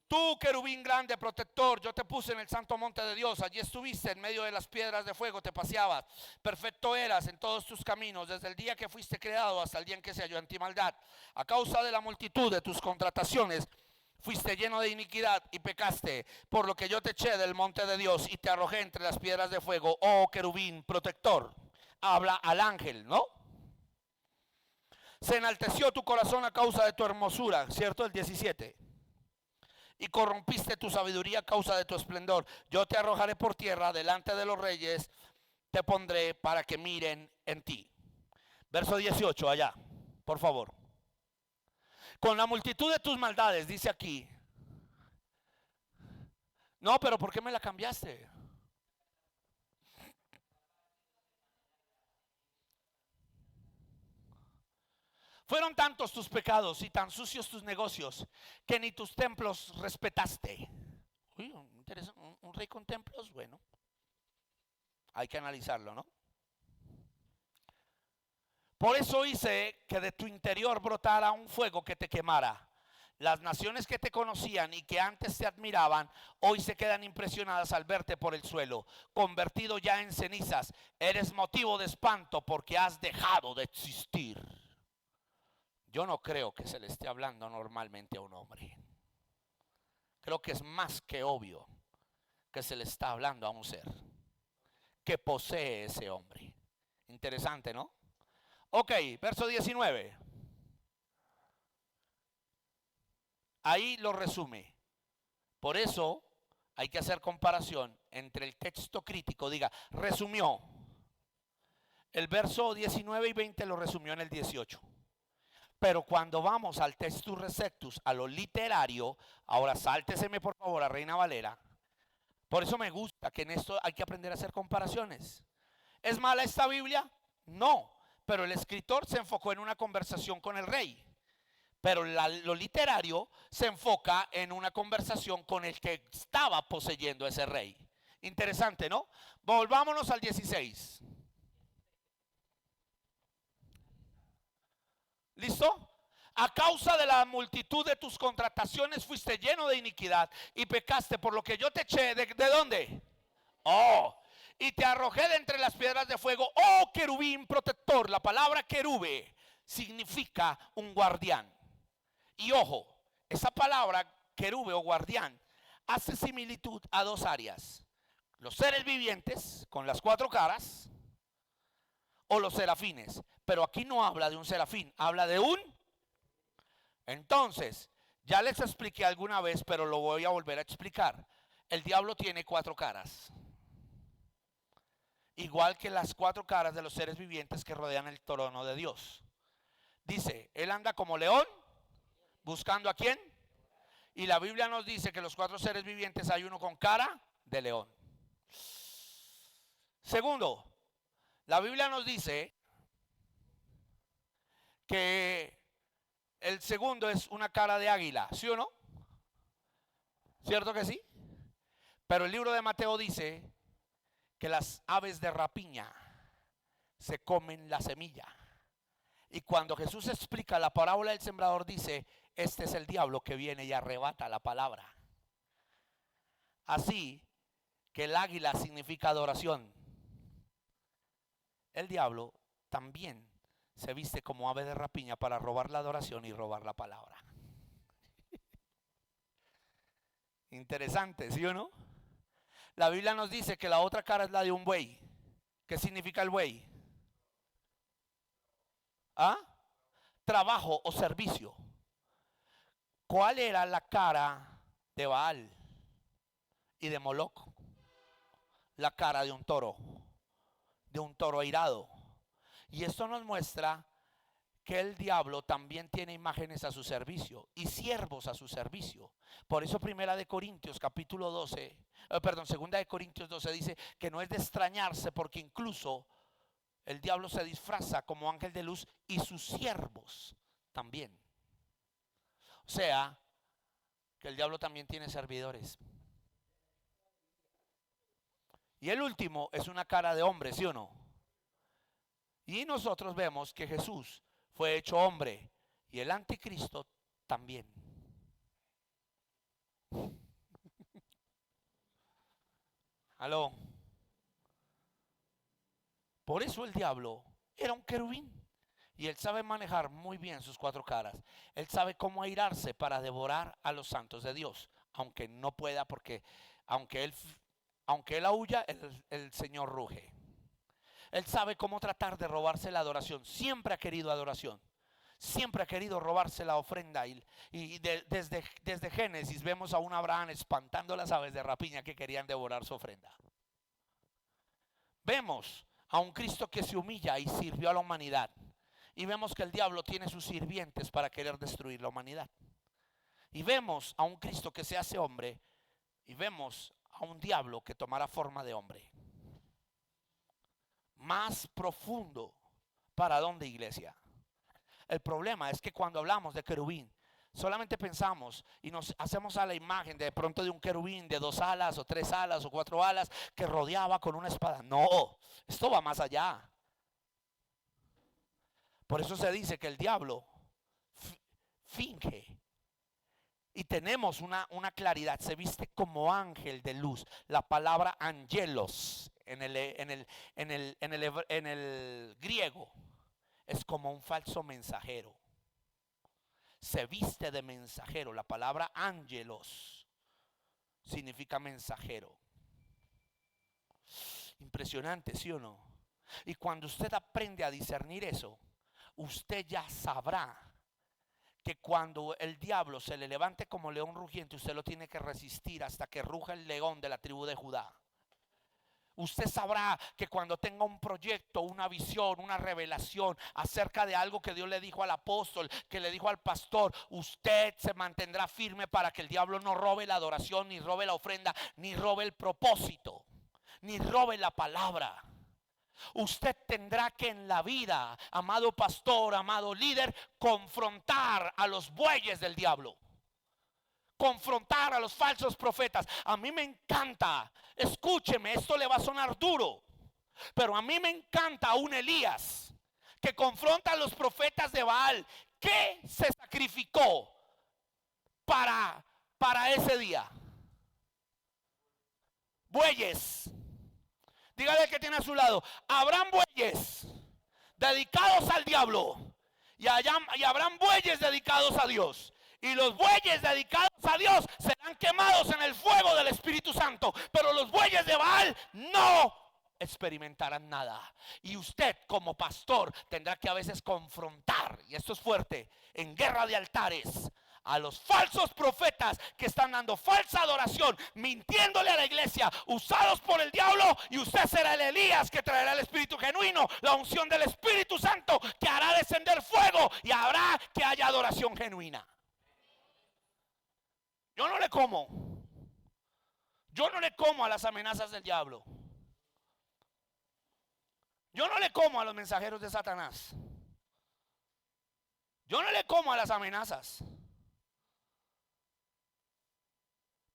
Speaker 1: Tú, querubín grande, protector, yo te puse en el santo monte de Dios, allí estuviste en medio de las piedras de fuego, te paseabas, perfecto eras en todos tus caminos, desde el día que fuiste creado hasta el día en que se halló en ti maldad. A causa de la multitud de tus contrataciones, fuiste lleno de iniquidad y pecaste, por lo que yo te eché del monte de Dios y te arrojé entre las piedras de fuego, oh querubín protector. Habla al ángel, ¿no? Se enalteció tu corazón a causa de tu hermosura, ¿cierto? El 17. Y corrompiste tu sabiduría a causa de tu esplendor. Yo te arrojaré por tierra delante de los reyes, te pondré para que miren en ti. Verso 18 allá, por favor. Con la multitud de tus maldades, dice aquí. No, pero ¿por qué me la cambiaste? Fueron tantos tus pecados y tan sucios tus negocios que ni tus templos respetaste. Uy, un rey con templos, bueno, hay que analizarlo, ¿no? Por eso hice que de tu interior brotara un fuego que te quemara. Las naciones que te conocían y que antes te admiraban, hoy se quedan impresionadas al verte por el suelo, convertido ya en cenizas. Eres motivo de espanto porque has dejado de existir. Yo no creo que se le esté hablando normalmente a un hombre. Creo que es más que obvio que se le está hablando a un ser que posee ese hombre. Interesante, ¿no? Ok, verso 19. Ahí lo resume. Por eso hay que hacer comparación entre el texto crítico. Diga, resumió. El verso 19 y 20 lo resumió en el 18. Pero cuando vamos al textus receptus, a lo literario, ahora sálteseme por favor a Reina Valera. Por eso me gusta que en esto hay que aprender a hacer comparaciones. ¿Es mala esta Biblia? No, pero el escritor se enfocó en una conversación con el rey. Pero lo literario se enfoca en una conversación con el que estaba poseyendo ese rey. Interesante, ¿no? Volvámonos al 16. ¿Listo? A causa de la multitud de tus contrataciones fuiste lleno de iniquidad y pecaste, por lo que yo te eché. ¿De dónde? Oh, y te arrojé de entre las piedras de fuego, oh querubín protector. La palabra querube significa un guardián. Y ojo, esa palabra querube o guardián hace similitud a dos áreas: los seres vivientes con las cuatro caras o los serafines. Pero aquí no habla de un serafín, habla de un. Entonces, ya les expliqué alguna vez, pero lo voy a volver a explicar. El diablo tiene cuatro caras, igual que las cuatro caras de los seres vivientes que rodean el trono de Dios. Dice, él anda como león, buscando a quién. Y la Biblia nos dice que los cuatro seres vivientes hay uno con cara de león. Segundo, la Biblia nos dice que el segundo es una cara de águila, ¿sí o no? ¿Cierto que sí? Pero el libro de Mateo dice que las aves de rapiña se comen la semilla. Y cuando Jesús explica la parábola del sembrador, dice, este es el diablo que viene y arrebata la palabra. Así que el águila significa adoración. El diablo también se viste como ave de rapiña para robar la adoración y robar la palabra. Interesante, ¿sí o no? La Biblia nos dice que la otra cara es la de un buey. ¿Qué significa el buey? ¿Ah? Trabajo o servicio. ¿Cuál era la cara de Baal y de Moloc? La cara de un toro airado. Y esto nos muestra que el diablo también tiene imágenes a su servicio y siervos a su servicio. Por eso Primera de Corintios capítulo 12, Segunda de Corintios 12 dice que no es de extrañarse, porque incluso el diablo se disfraza como ángel de luz y sus siervos también. O sea, que el diablo también tiene servidores. Y el último es una cara de hombre, ¿sí o no? Y nosotros vemos que Jesús fue hecho hombre y el anticristo también. Aló. Por eso el diablo era un querubín. Y él sabe manejar muy bien sus cuatro caras. Él sabe cómo airarse para devorar a los santos de Dios. Aunque no pueda, porque aunque él aúlla, el Señor ruge. Él sabe cómo tratar de robarse la adoración. Siempre ha querido adoración. Siempre ha querido robarse la ofrenda. Desde Génesis vemos a un Abraham espantando las aves de rapiña que querían devorar su ofrenda. Vemos a un Cristo que se humilla y sirvió a la humanidad. Y vemos que el diablo tiene sus sirvientes para querer destruir la humanidad. Y vemos a un Cristo que se hace hombre. Y vemos a un diablo que tomará forma de hombre. Más profundo. ¿Para dónde, iglesia? El problema es que cuando hablamos de querubín, solamente pensamos y nos hacemos a la imagen de pronto de un querubín de 2 alas o 3 alas o 4 alas que rodeaba con una espada. No, esto va más allá. Por eso se dice que el diablo finge. Y tenemos una claridad, se viste como ángel de luz. La palabra angelos en el griego es como un falso mensajero. Se viste de mensajero. La palabra angelos significa mensajero. Impresionante, ¿sí o no? Y cuando usted aprende a discernir eso, usted ya sabrá que cuando el diablo se le levante como león rugiente, usted lo tiene que resistir hasta que ruja el león de la tribu de Judá. Usted sabrá que cuando tenga un proyecto, una visión, una revelación acerca de algo que Dios le dijo al apóstol, que le dijo al pastor, usted se mantendrá firme para que el diablo no robe la adoración, ni robe la ofrenda, ni robe el propósito, ni robe la palabra. Usted tendrá que en la vida, amado pastor, amado líder, confrontar a los bueyes del diablo. Confrontar a los falsos profetas. A mí me encanta, escúcheme, esto le va a sonar duro, pero a mí me encanta un Elías que confronta a los profetas de Baal. ¿Qué se sacrificó para ese día? Bueyes. Dígale que tiene a su lado, habrán bueyes dedicados al diablo y habrán bueyes dedicados a Dios. Y los bueyes dedicados a Dios serán quemados en el fuego del Espíritu Santo. Pero los bueyes de Baal no experimentarán nada. Y usted como pastor tendrá que a veces confrontar, y esto es fuerte, en guerra de altares, a los falsos profetas que están dando falsa adoración, mintiéndole a la iglesia, usados por el diablo. Y usted será el Elías que traerá el Espíritu genuino, la unción del Espíritu Santo que hará descender fuego y hará que haya adoración genuina. Yo no le como. Yo no le como a las amenazas del diablo. Yo no le como a los mensajeros de Satanás. Yo no le como a las amenazas.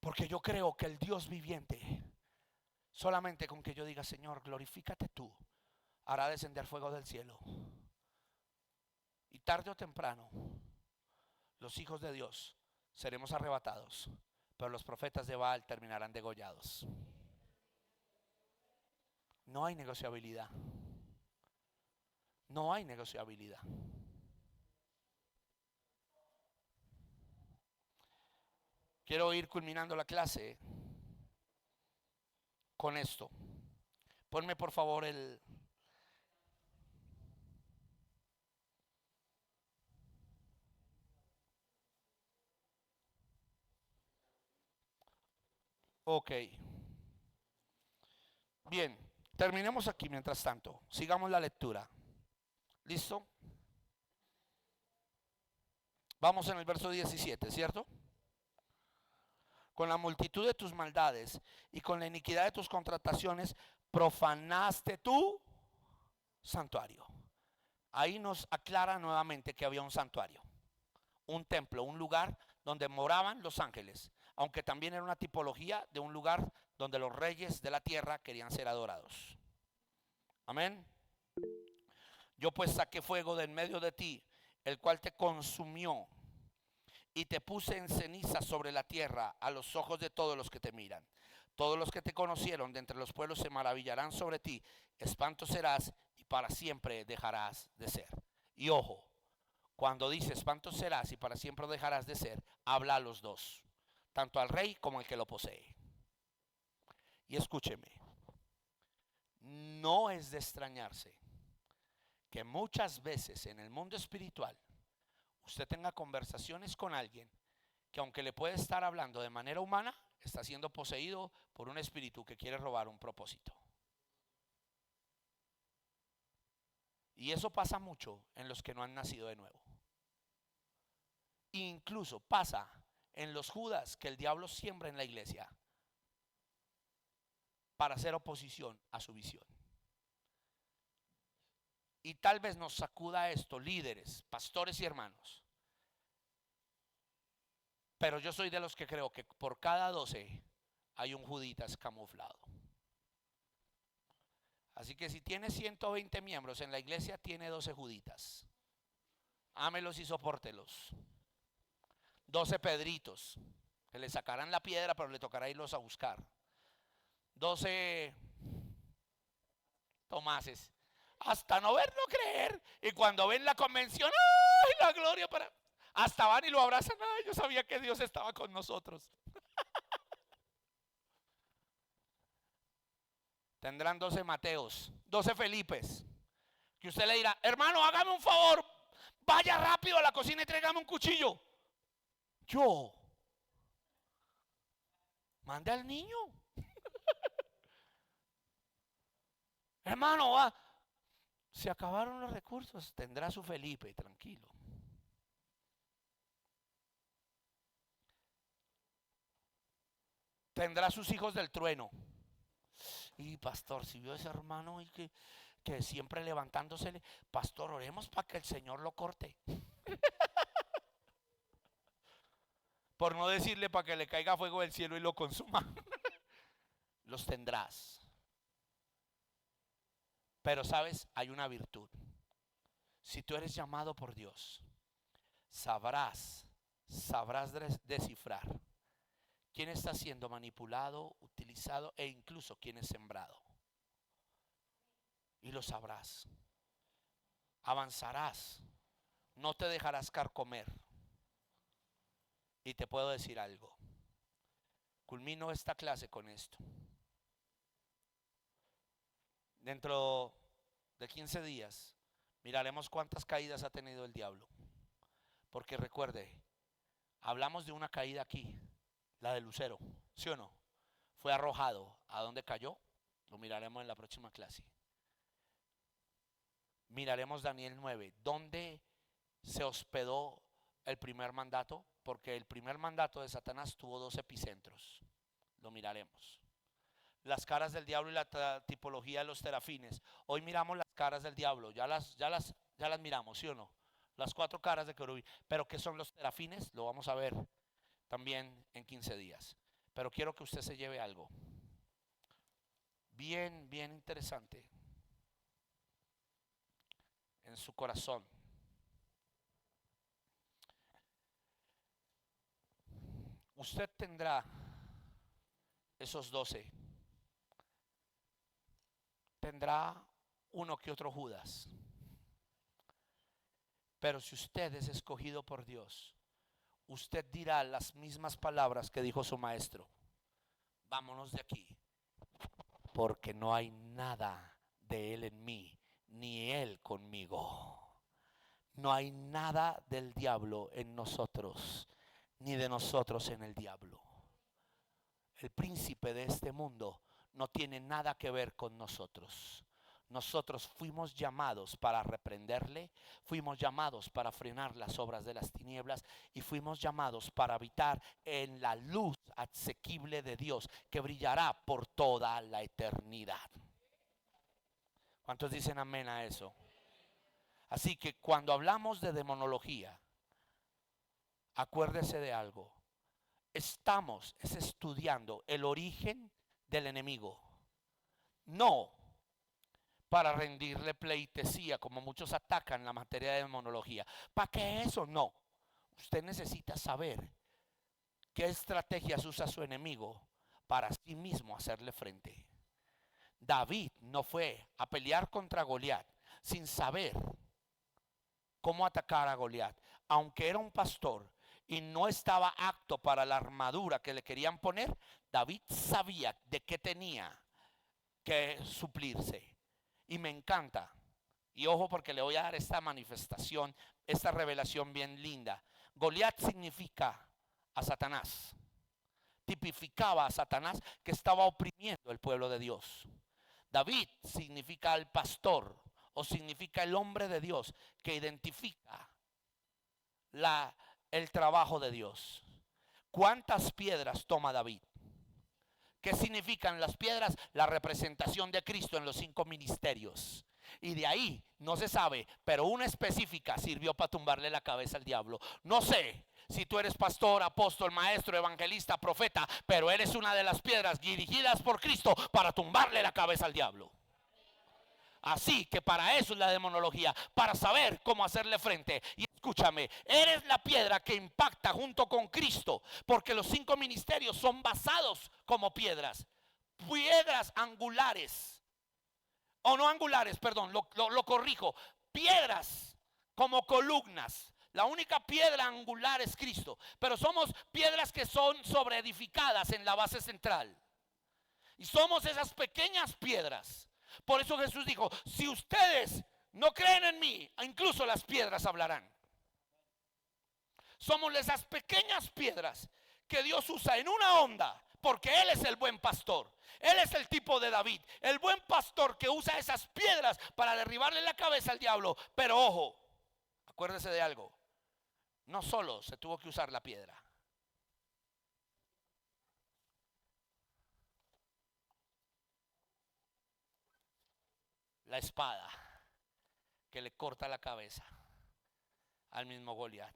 Speaker 1: Porque yo creo que el Dios viviente, solamente con que yo diga, Señor, glorifícate tú, hará descender fuego del cielo. Y tarde o temprano, los hijos de Dios seremos arrebatados, pero los profetas de Baal terminarán degollados. No hay negociabilidad. No hay negociabilidad. Quiero ir culminando la clase. con esto. Ponme por favor el... Ok. Bien, terminemos aquí mientras tanto. Sigamos la lectura. ¿Listo? Vamos en el verso 17, ¿cierto? Con la multitud de tus maldades y con la iniquidad de tus contrataciones profanaste tu santuario. Ahí nos aclara nuevamente que había un santuario, un templo, un lugar donde moraban los ángeles, aunque también era una tipología de un lugar donde los reyes de la tierra querían ser adorados. Amén. Yo pues saqué fuego de en medio de ti, el cual te consumió, y te puse en ceniza sobre la tierra a los ojos de todos los que te miran. Todos los que te conocieron de entre los pueblos se maravillarán sobre ti. Espanto serás y para siempre dejarás de ser. Y ojo, cuando dice espanto serás y para siempre dejarás de ser, habla a los dos, tanto al rey como al que lo posee. Y escúcheme, no es de extrañarse que muchas veces en el mundo espiritual usted tenga conversaciones con alguien que, aunque le puede estar hablando de manera humana, está siendo poseído por un espíritu que quiere robar un propósito. Y eso pasa mucho en los que no han nacido de nuevo. Incluso pasa en los Judas que el diablo siembra en la iglesia para hacer oposición a su visión. Y tal vez nos sacuda esto, líderes, pastores y hermanos. Pero yo soy de los que creo que por cada 12 hay un Juditas camuflado. Así que si tiene 120 miembros en la iglesia, tiene 12 Juditas. Ámelos y sopórtelos. 12 Pedritos, que le sacarán la piedra, pero le tocará irlos a buscar. 12 Tomases. Hasta no ver, no creer. Y cuando ven la convención, ¡ay, la gloria! Hasta van y lo abrazan. ¡Ay, yo sabía que Dios estaba con nosotros! Tendrán 12 Mateos, 12 Felipes, que usted le dirá, hermano, hágame un favor, vaya rápido a la cocina y tráigame un cuchillo. Yo, mande al niño. Hermano, va. Se acabaron los recursos, tendrá su Felipe, tranquilo. Tendrá sus hijos del trueno. Y pastor, si vio ese hermano y que siempre levantándose, pastor, oremos para que el Señor lo corte. Por no decirle para que le caiga fuego del cielo y lo consuma. Los tendrás. Pero sabes, hay una virtud. Si tú eres llamado por Dios, sabrás descifrar quién está siendo manipulado, utilizado e incluso quién es sembrado. Y lo sabrás. Avanzarás. No te dejarás carcomer. Y te puedo decir algo. Culmino esta clase con esto. Dentro de 15 días miraremos cuántas caídas ha tenido el diablo. Porque recuerde, hablamos de una caída aquí, la de Lucero, ¿sí o no? Fue arrojado. ¿A dónde cayó? Lo miraremos en la próxima clase. Miraremos Daniel 9, ¿dónde se hospedó el primer mandato? Porque el primer mandato de Satanás tuvo 2 epicentros. Lo miraremos. Las caras del diablo y la tipología de los terafines. Hoy miramos las caras del diablo, ya las miramos, ¿sí o no? Las 4 caras de querubín. Pero ¿qué son los terafines? Lo vamos a ver también en 15 días. Pero quiero que usted se lleve algo bien, bien interesante en su corazón. Usted tendrá esos 12. Tendrá uno que otro Judas. Pero si usted es escogido por Dios, usted dirá las mismas palabras que dijo su maestro. Vámonos de aquí. porque no hay nada de Él en mí, ni Él conmigo. No hay nada del diablo en nosotros, ni de nosotros en el diablo. El príncipe de este mundo no tiene nada que ver con nosotros. Nosotros fuimos llamados para reprenderle, fuimos llamados para frenar las obras de las tinieblas y fuimos llamados para habitar en la luz asequible de Dios que brillará por toda la eternidad. ¿Cuántos dicen amén a eso? Así que cuando hablamos de demonología, acuérdese de algo. Estamos estudiando el origen del enemigo, no para rendirle pleitesía como muchos atacan la materia de demonología. ¿Para qué eso? No. Usted necesita saber qué estrategias usa su enemigo para sí mismo hacerle frente. David no fue a pelear contra Goliat sin saber cómo atacar a Goliat, aunque era un pastor y no estaba apto para la armadura que le querían poner. David sabía de qué tenía que suplirse. Y me encanta, y ojo porque le voy a dar esta manifestación, esta revelación bien linda. Goliat significa a Satanás, tipificaba a Satanás que estaba oprimiendo el pueblo de Dios. David significa al pastor, o significa el hombre de Dios que identifica el trabajo de Dios. ¿Cuántas piedras toma David? ¿Qué significan las piedras? La representación de Cristo en los 5 ministerios. Y de ahí no se sabe, pero una específica sirvió para tumbarle la cabeza al diablo. No sé si tú eres pastor, apóstol, maestro, evangelista, profeta, pero eres una de las piedras dirigidas por Cristo para tumbarle la cabeza al diablo. Así que para eso es la demonología, para saber cómo hacerle frente. Y escúchame, eres la piedra que impacta junto con Cristo, porque los 5 ministerios son basados como piedras angulares, o no angulares, perdón, lo corrijo, piedras como columnas. La única piedra angular es Cristo, pero somos piedras que son sobreedificadas en la base central. Y somos esas pequeñas piedras. Por eso Jesús dijo, si ustedes no creen en mí, incluso las piedras hablarán. Somos esas pequeñas piedras que Dios usa en una onda, porque Él es el buen pastor. Él es el tipo de David, el buen pastor que usa esas piedras para derribarle la cabeza al diablo. Pero ojo, acuérdese de algo, no solo se tuvo que usar la piedra. La espada que le corta la cabeza al mismo Goliat.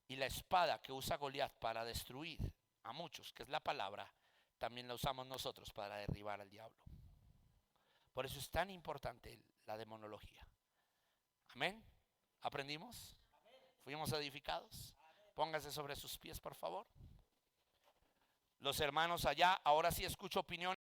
Speaker 1: Y la espada que usa Goliat para destruir a muchos, que es la palabra, también la usamos nosotros para derribar al diablo. Por eso es tan importante la demonología. Amén. ¿Aprendimos? ¿Fuimos edificados? Póngase sobre sus pies, por favor. Los hermanos allá, ahora sí escucho opiniones.